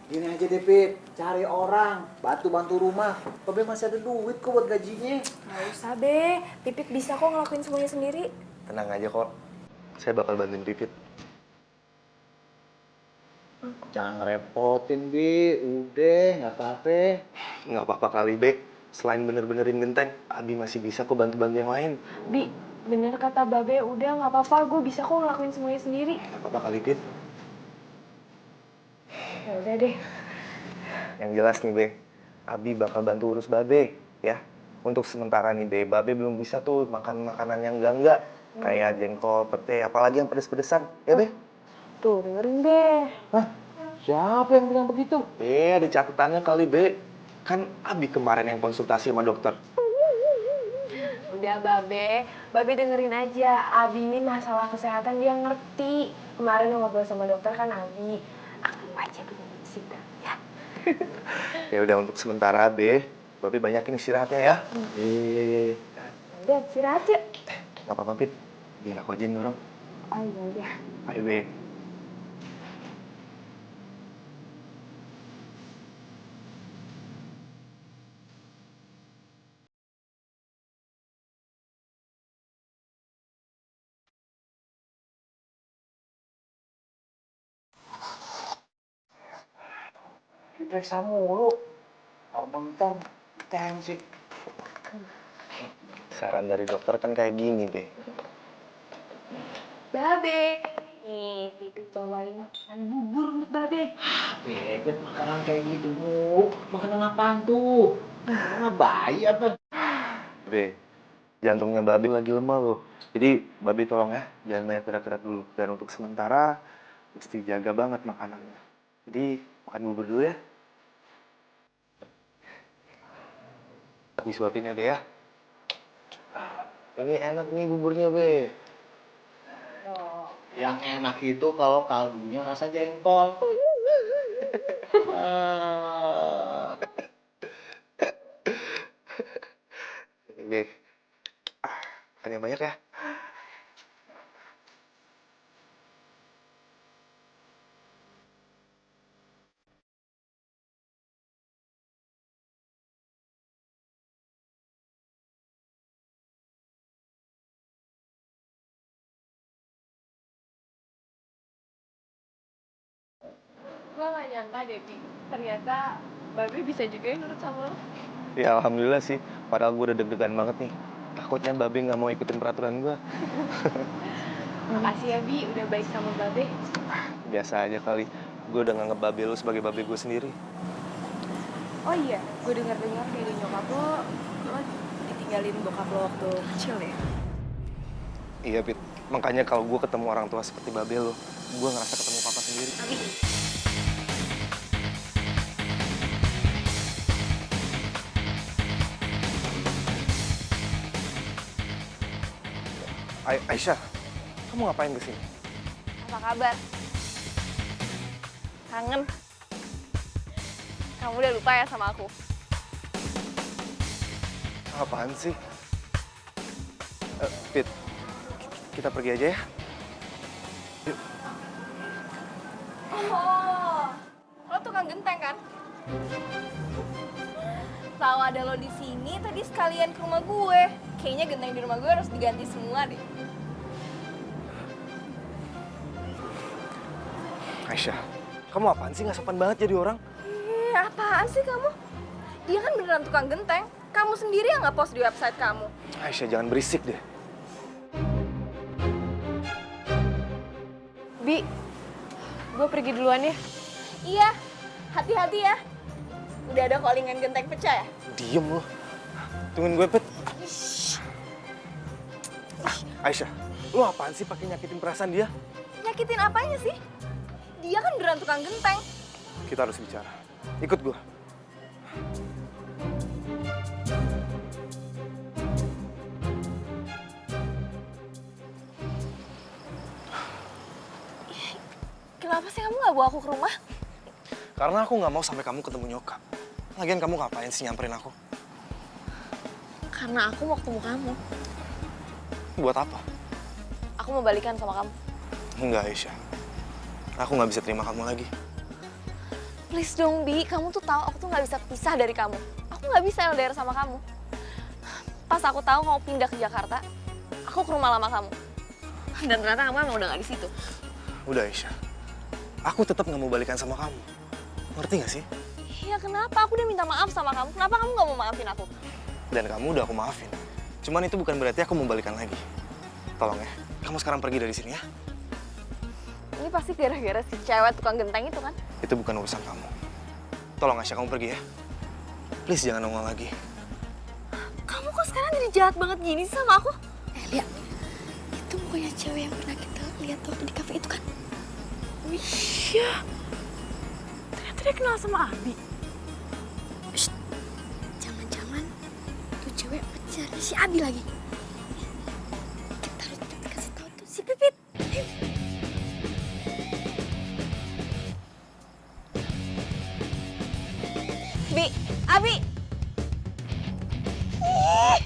Gini aja deh Pit, cari orang, bantu-bantu rumah. Babe masih ada duit kok buat gajinya. Gak usah, Be. Pipit bisa kok ngelakuin semuanya sendiri. Tenang aja kok. Saya bakal bantuin Pipit. Jangan ngerepotin, Bi. Udah, nggak apa-apa. Nggak apa-apa kali, Be. Selain bener-benerin genteng, Abi masih bisa kok bantu-bantu yang lain. Bi, bener kata Babe, udah gak apa-apa, gue bisa kok ngelakuin semuanya sendiri. Nggak apa-apa kali, Pit. Ya udah deh. Yang jelas nih, Be. Abi bakal bantu urus Babe, ya. Untuk sementara nih, Be. Babe belum bisa tuh makan makanan yang enggak-enggak. Kayak jengkol, pete, apalagi yang pedes-pedesan. Ya, Be? Tuh, dengerin, Be. Hah? Siapa yang bilang begitu? Ada catatannya kali, Be. Kan Abi kemarin yang konsultasi sama dokter. Udah, Babe dengerin aja. Abi ini masalah kesehatan dia ngerti. Kemarin ngobrol sama dokter kan Abi. Anggap aja gue sih, ya. Ya udah, untuk sementara, Be. Babe banyakin istirahatnya ya. Udah, istirahat yuk. Nggak apa-apa, Pit. Biar aku aja yang dorong. Oh iya, udah. Ayo, Be. Diperiksa mulu. Bentar, tensi. Saran dari dokter kan kayak gini, Be. Babe. Nih, Pipit bawain makanan bubur untuk Babe. Bebet makanan kayak gitu, Bu. Makanan apaan tuh? Makanan bayi apa? Be, jantungnya Babe lagi lemah loh. Jadi, Babe tolong ya, jangan banyak gerak-gerak dulu. Dan untuk sementara, mesti jaga banget makanannya. Jadi, makan bubur dulu ya. Tapi suapin ya, Be ya. Ini enak nih buburnya, Be. Yang enak itu kalau kaldunya rasa jengkol. Be, makan yang banyak ya. Gue gak nyangka deh, Pi. Ternyata Babe bisa juga yang nurut sama lo. Ya, alhamdulillah sih. Padahal gue udah deg-degan banget nih. Takutnya Babe nggak mau ikutin peraturan gue. Makasih ya, Bi. Udah baik sama Babe. Biasa aja kali. Gue udah nganggep Babe lu sebagai Babe gue sendiri. Oh iya, gue dengar-dengar dari nyokap lo ditinggalin bokap lo waktu kecil ya? Iya, Pit. Makanya kalau gue ketemu orang tua seperti Babe lu, gue ngerasa ketemu papa sendiri. Aisyah, kamu ngapain kesini? Apa kabar? Kangen? Kamu udah lupa ya sama aku? Apaan sih? Pit, kita pergi aja ya. Yuk. Oh, lo tukang genteng kan? Tahu ada lo di sini, tadi sekalian ke rumah gue. Kayaknya genteng di rumah gue harus diganti semua deh. Aisyah, kamu apaan sih? Nggak sopan banget jadi orang. Apaan sih kamu? Dia kan beneran tukang genteng. Kamu sendiri yang nge-post di website kamu. Aisyah, jangan berisik deh. Bi, gue pergi duluan ya. Iya, hati-hati ya. Udah ada callingan genteng pecah ya? Diem lo. Tungguin gue, Pet. Aisyah, lu apaan sih pakai nyakitin perasaan dia? Nyakitin apanya sih? Dia kan beneran tukang genteng. Kita harus bicara. Ikut gue. Kenapa sih kamu gak bawa aku ke rumah? Karena aku nggak mau sampai kamu ketemu nyokap. Lagian kamu ngapain sih nyamperin aku? Karena aku mau ketemu kamu. Buat apa? Aku mau balikan sama kamu. Enggak, Aisyah. Aku nggak bisa terima kamu lagi. Please dong, Bi. Kamu tuh tahu aku tuh nggak bisa pisah dari kamu. Aku nggak bisa LDR sama kamu. Pas aku tahu kamu pindah ke Jakarta, aku ke rumah lama kamu. Dan ternyata kamu emang udah nggak di situ. Udah, Aisyah. Aku tetap nggak mau balikan sama kamu. Ngerti nggak sih? Ya kenapa? Aku udah minta maaf sama kamu. Kenapa kamu nggak mau maafin aku? Dan kamu udah aku maafin. Cuman itu bukan berarti aku mau balikan lagi. Tolong ya, kamu sekarang pergi dari sini ya. Ini pasti gara-gara si cewek tukang genteng itu kan? Itu bukan urusan kamu. Tolong Aisyah, kamu pergi ya. Please jangan nongol lagi. Kamu kok sekarang jadi jahat banget gini sih sama aku? Lihat, itu bukannya cewek yang pernah kita lihat waktu di kafe itu kan? Iya. Ternyata dia kenal sama Abi. Shh, jangan-jangan tuh cewek pacarnya si Abi lagi. Kita harus cepet kasih tahu tuh si Pipit. Ayo. Bi, Abi. Ih,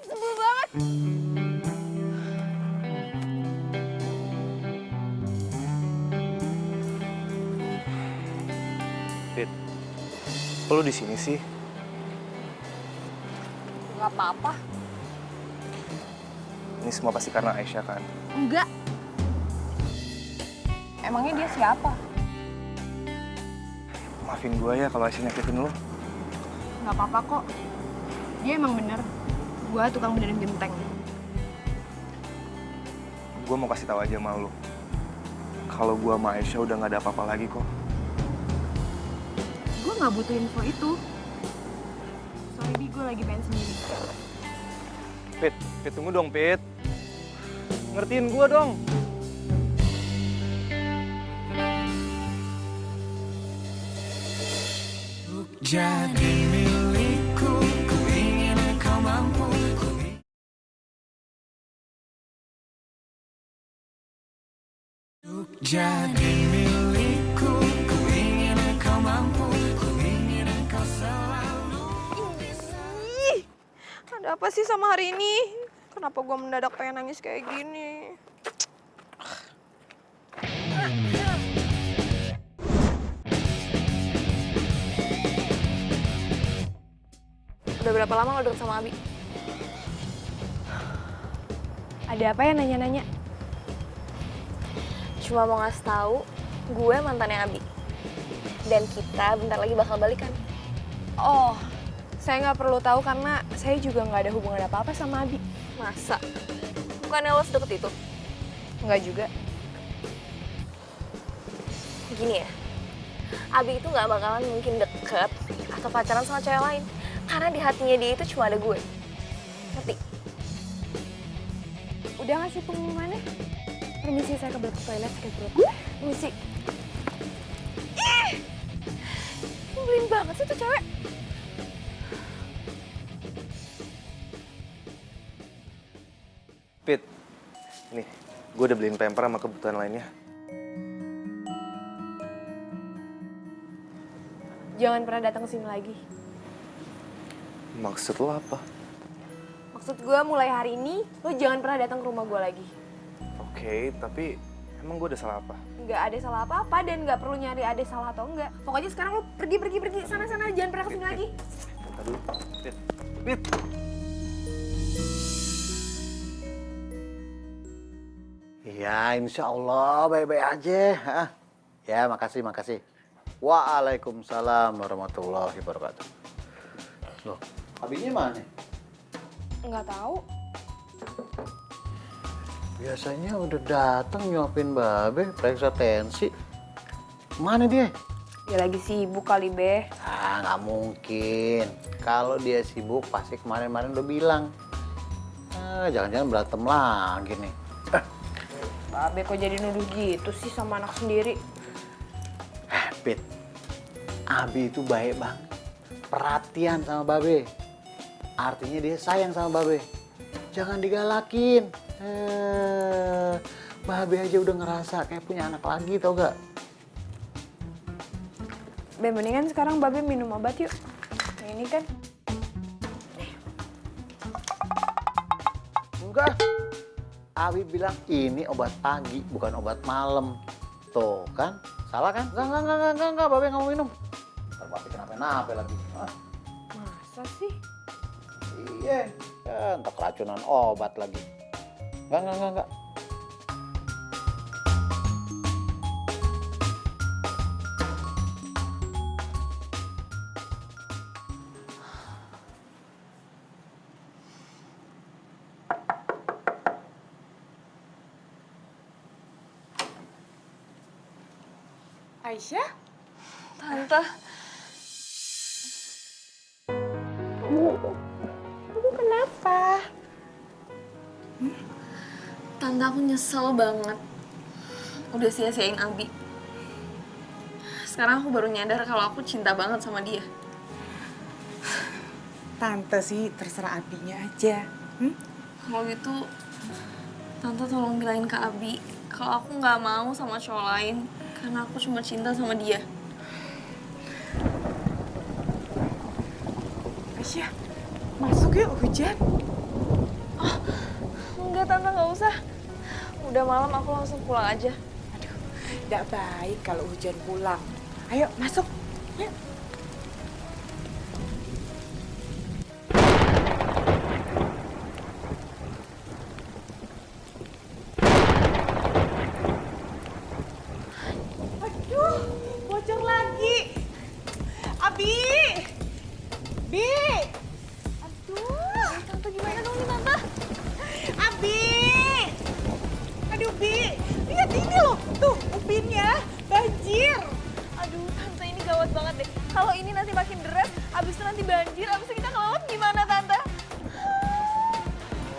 sebel banget. Pit, kok lu di sini sih? Gak apa-apa. Ini semua pasti karena Aisyah kan? Enggak. Emangnya dia siapa? Maafin gue ya kalau Aisyah nyakitin lu. Gak apa-apa kok. Dia emang bener. Gua tukang benerin genteng. Gue mau kasih tahu aja sama lu. Kalau gue sama Aisyah udah gak ada apa-apa lagi kok. Gue gak butuh info itu. Sorry Bi, gue lagi pengen sendiri. Pit, tunggu dong, Pit. Ngertiin gue dong. Jadi milikku, ku ingin kau mampu. Jadi milikku, ku ingin kau mampu. Ku ingin kau selalu. Ih, ada apa sih sama hari ini? Kenapa gue mendadak pengen nangis kayak gini? Udah berapa lama lo deket sama Abi? Ada apa ya nanya-nanya? Cuma mau ngasih tahu, gue mantannya Abi. Dan kita bentar lagi bakal balikan. Oh, saya nggak perlu tahu karena saya juga nggak ada hubungan apa-apa sama Abi. Masa? Bukannya lo sedeket itu? Nggak juga. Gini ya, Abi itu nggak bakalan mungkin deket atau pacaran sama cewek lain. Karena di hatinya dia itu cuma ada gue. Ngerti? Udah ngasih pengumumannya? Permisi, saya kebelet ke toilet, sakit perut. Permisi. Ih! Nyebelin banget sih tuh cewek. Pit, nih, gue udah beliin pamper sama kebutuhan lainnya. Jangan pernah datang ke sini lagi. Maksud lo apa? Maksud gue mulai hari ini, lo jangan pernah datang ke rumah gue lagi. Oke, tapi emang gue udah salah apa? Nggak ada salah apa-apa dan nggak perlu nyari ada salah atau enggak. Pokoknya sekarang lo pergi, sana-sana, jangan pernah kesini lagi. Bentar dulu. Pit. Ya, insya Allah baik-baik aja. Hah? Ya, makasih. Waalaikumsalam warahmatullahi wabarakatuh. Loh, abinya mana? Nggak tahu. Biasanya udah datang nyuapin babe, periksa tensi. Mana dia? Dia lagi sibuk kali, Be. Ah, nggak mungkin. Kalau dia sibuk, pasti kemarin-kemarin udah bilang. Ah, jangan-jangan berantem lagi nih. Babe kok jadi nuduh gitu sih sama anak sendiri? Pit, Abi itu baik banget. Perhatian sama babe. Artinya dia sayang sama babe. jangan digalakin. Babe aja udah ngerasa kayak punya anak lagi, tau gak? Be, mendingan sekarang Babe minum obat yuk. Yang ini kan. Enggak. Abi bilang ini obat pagi, bukan obat malam. Tuh kan, salah kan? Enggak, Babe nggak mau minum. Ntar Babe kenapa-napa lagi. Ah, Masa sih? iya, ya, entar keracunan obat lagi. Enggak. Aisyah? Tante. Kamu kenapa? Tante, aku nyesel banget. Udah sia-siain Abi. Sekarang aku baru nyadar kalau aku cinta banget sama dia. Tante sih terserah Abinya aja. Kalau gitu, Tante tolong bilangin ke Abi kalau aku nggak mau sama cowok lain karena aku cuma cinta sama dia. Aisyah, masuk yuk, hujan. Enggak, Tante, nggak usah. Udah malam, aku langsung pulang aja. Aduh, nggak baik kalau hujan pulang. Ayo masuk. Yuk. Aduh, bocor lagi. Abi! Bi! Aduh. Tante, gimana dong nih, Tante? Abi! Aduh, Bi. Lihat ini loh. Tuh, upinnya banjir. Aduh, Tante, ini gawat banget deh. Kalau ini nanti makin deras, abis itu nanti banjir, abis itu kita kelelep gimana, Tante?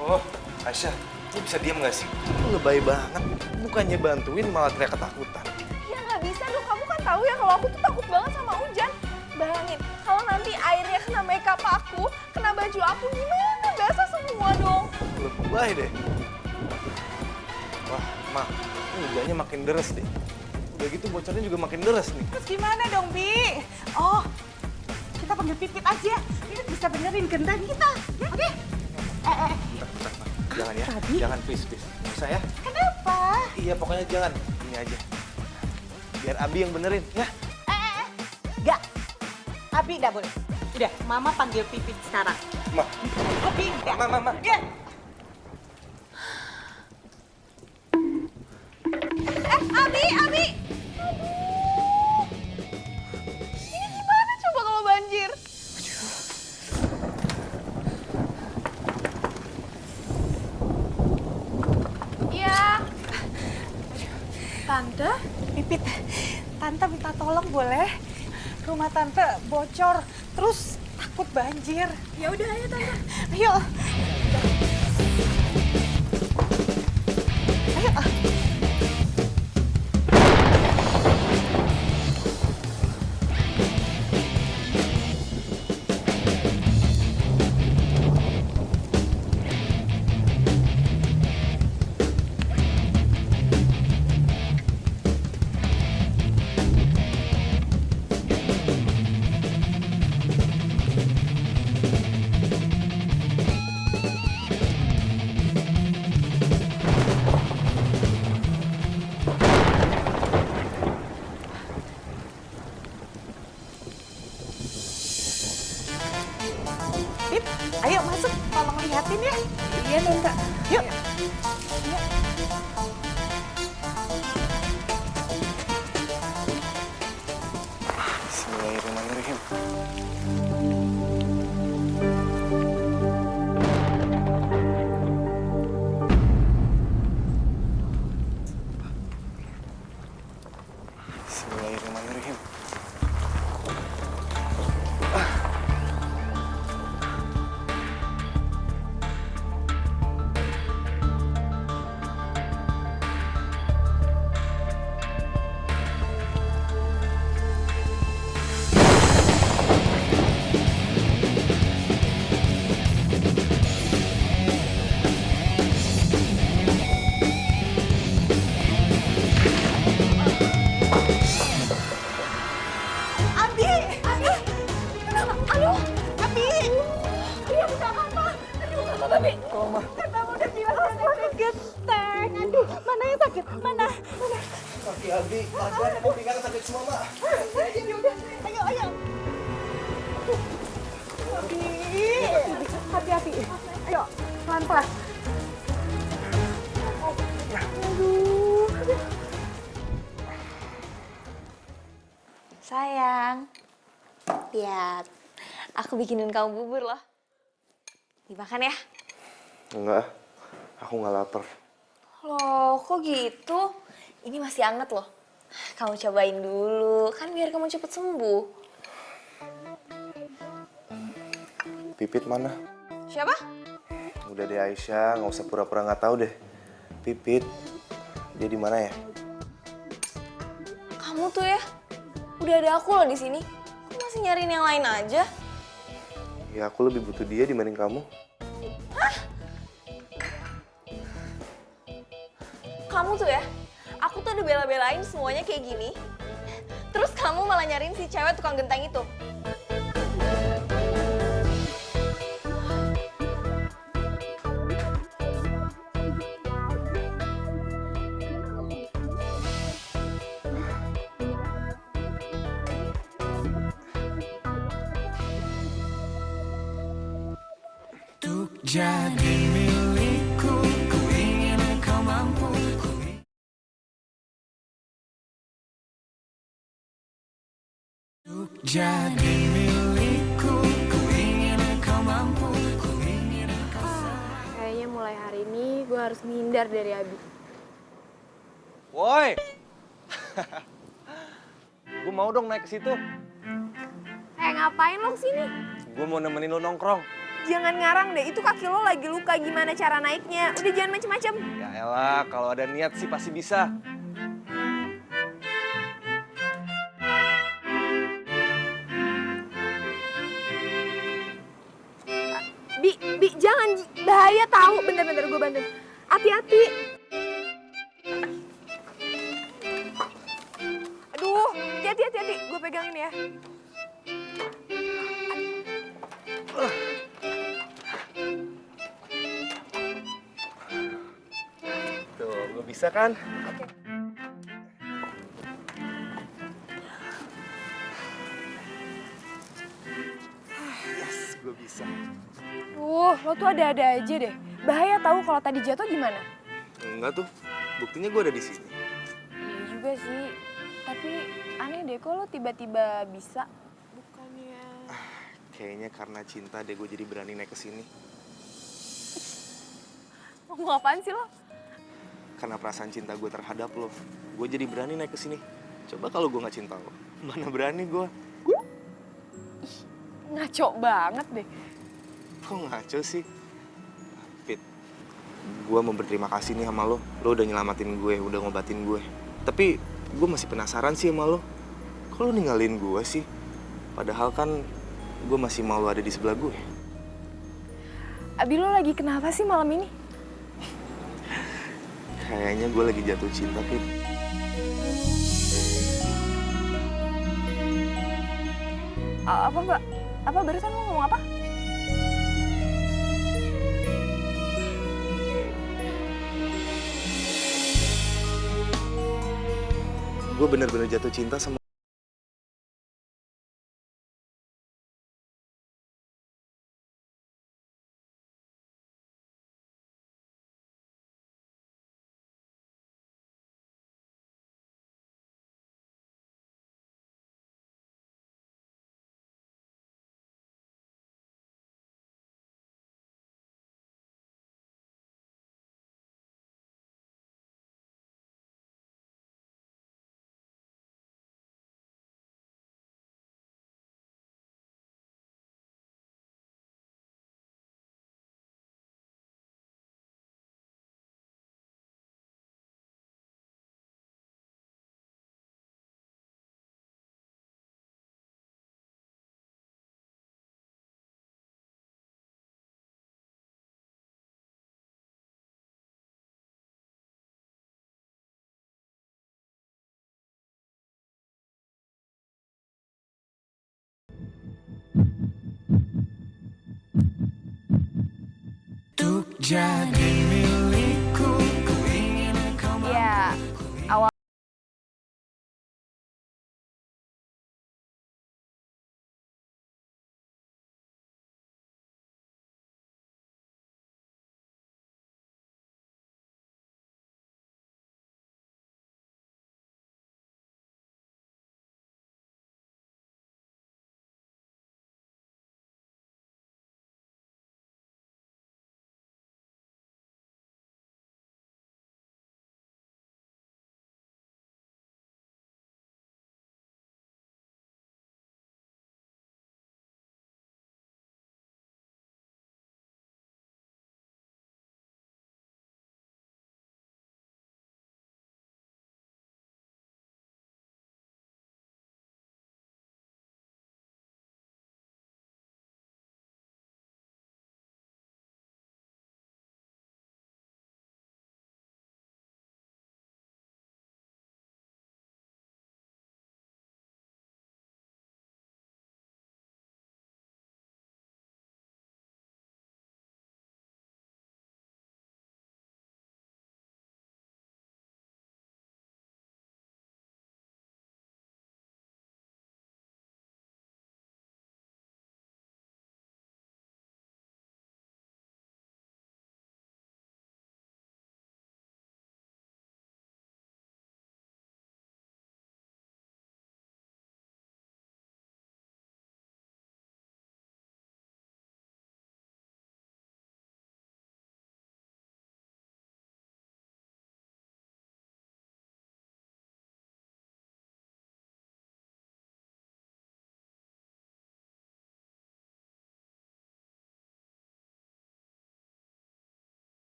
Oh, Aisyah, lu bisa diam gak sih? Lu lebay banget. Bukannya bantuin malah teriak ketakutan. Ya nggak bisa dong, kamu kan tahu ya kalau aku tuh takut banget sama hujan. Bayangin, kalau nanti airnya kena makeup aku, kena baju aku, gimana? Basah semua dong. Lebay deh. Wah, Ma, ini hujannya makin deras deh. Udah gitu bocornya juga makin deras nih. Terus gimana dong, Bi? Oh, kita panggil Pipit aja. Pipit bisa benerin gendang kita. Ya, oke? Bentar, Ma. Jangan ya, jangan please. Nggak usah ya. Kenapa? Iya, pokoknya jangan. Ini aja. Biar Abi yang benerin, ya. Enggak. Abi enggak boleh. Udah, Mama panggil Pipit sekarang. Ma, Abi enggak. Ma. Ya. Abi! Ini gimana coba kalau banjir? Iya. Tante, Pipit. Tante minta tolong boleh? Rumah Tante bocor, terus takut banjir. Ya udah, ayo Tante. Ayo. Ayo. Pip, ayo masuk, tolong lihatin ya. Iya, Tante. Yuk. Bismillahirrahmanirrahim. Bismillahirrahmanirrahim. sakit. Mana? Kaki Abi, badan aku pinggang sakit semua, Mak. Ayo, ayo. Hati-hati. Ayo, pelan-pelan. Sayang, lihat. Aku bikinin kamu bubur loh. Dimakan ya? Enggak, aku nggak lapar. Loh, kok gitu? Ini masih anget loh. Kamu cobain dulu, kan biar kamu cepet sembuh. Pipit mana? Siapa? Udah deh Aisyah, nggak usah pura-pura nggak tahu deh. Pipit, dia di mana ya? Kamu tuh ya, udah ada aku loh di sini. Kok masih nyariin yang lain aja? Ya aku lebih butuh dia dibanding kamu. Kamu tuh ya, aku tuh udah bela-belain semuanya kayak gini. Terus kamu malah nyariin si cewek tukang genteng itu. Untuk jadi milikku, ku ingin kau mampu. Untuk jadi milikku, ku ingin kau mampu. Ku ingin kau Kayaknya mulai hari ini gue harus menghindar dari Abi. Woi, gue mau dong naik ke situ. Ngapain lo kesini? Gue mau nemenin lo nongkrong. Jangan ngarang deh, itu kaki lo lagi luka, gimana cara naiknya? Udah jangan macem-macem. Ya elah, kalau ada niat sih pasti bisa. Bi, jangan, bahaya tahu. Bentar, gue bantuin. Hati-hati. Aduh, hati-hati. Gue pegangin ya. Tuh, lo bisa kan? Yes, gue bisa. Duh, lo tuh ada-ada aja deh. Bahaya tahu kalau tadi jatuh gimana? Enggak tuh, buktinya gue ada di sini. Iya juga sih. Tapi aneh deh, kok lo tiba-tiba bisa? Bukannya... Kayaknya karena cinta deh gue jadi berani naik ke sini. Ngomong apaan sih lo? Karena perasaan cinta gue terhadap lo, gue jadi berani naik ke sini. Coba kalau gue nggak cinta lo, mana berani gue? Ngaco banget deh. Kok ngaco sih? Pit, gue mau berterima kasih nih sama lo. Lo udah nyelamatin gue, udah ngobatin gue. Tapi gue masih penasaran sih sama lo. Kok lo ninggalin gue sih? Padahal kan gue masih mau lo ada di sebelah gue. Abi lo lagi kenapa sih malam ini? Kayaknya gue lagi jatuh cinta, Pit. Apa mbak? Apa barusan lo ngomong apa? Gue bener-bener jatuh cinta sama... Untuk jadi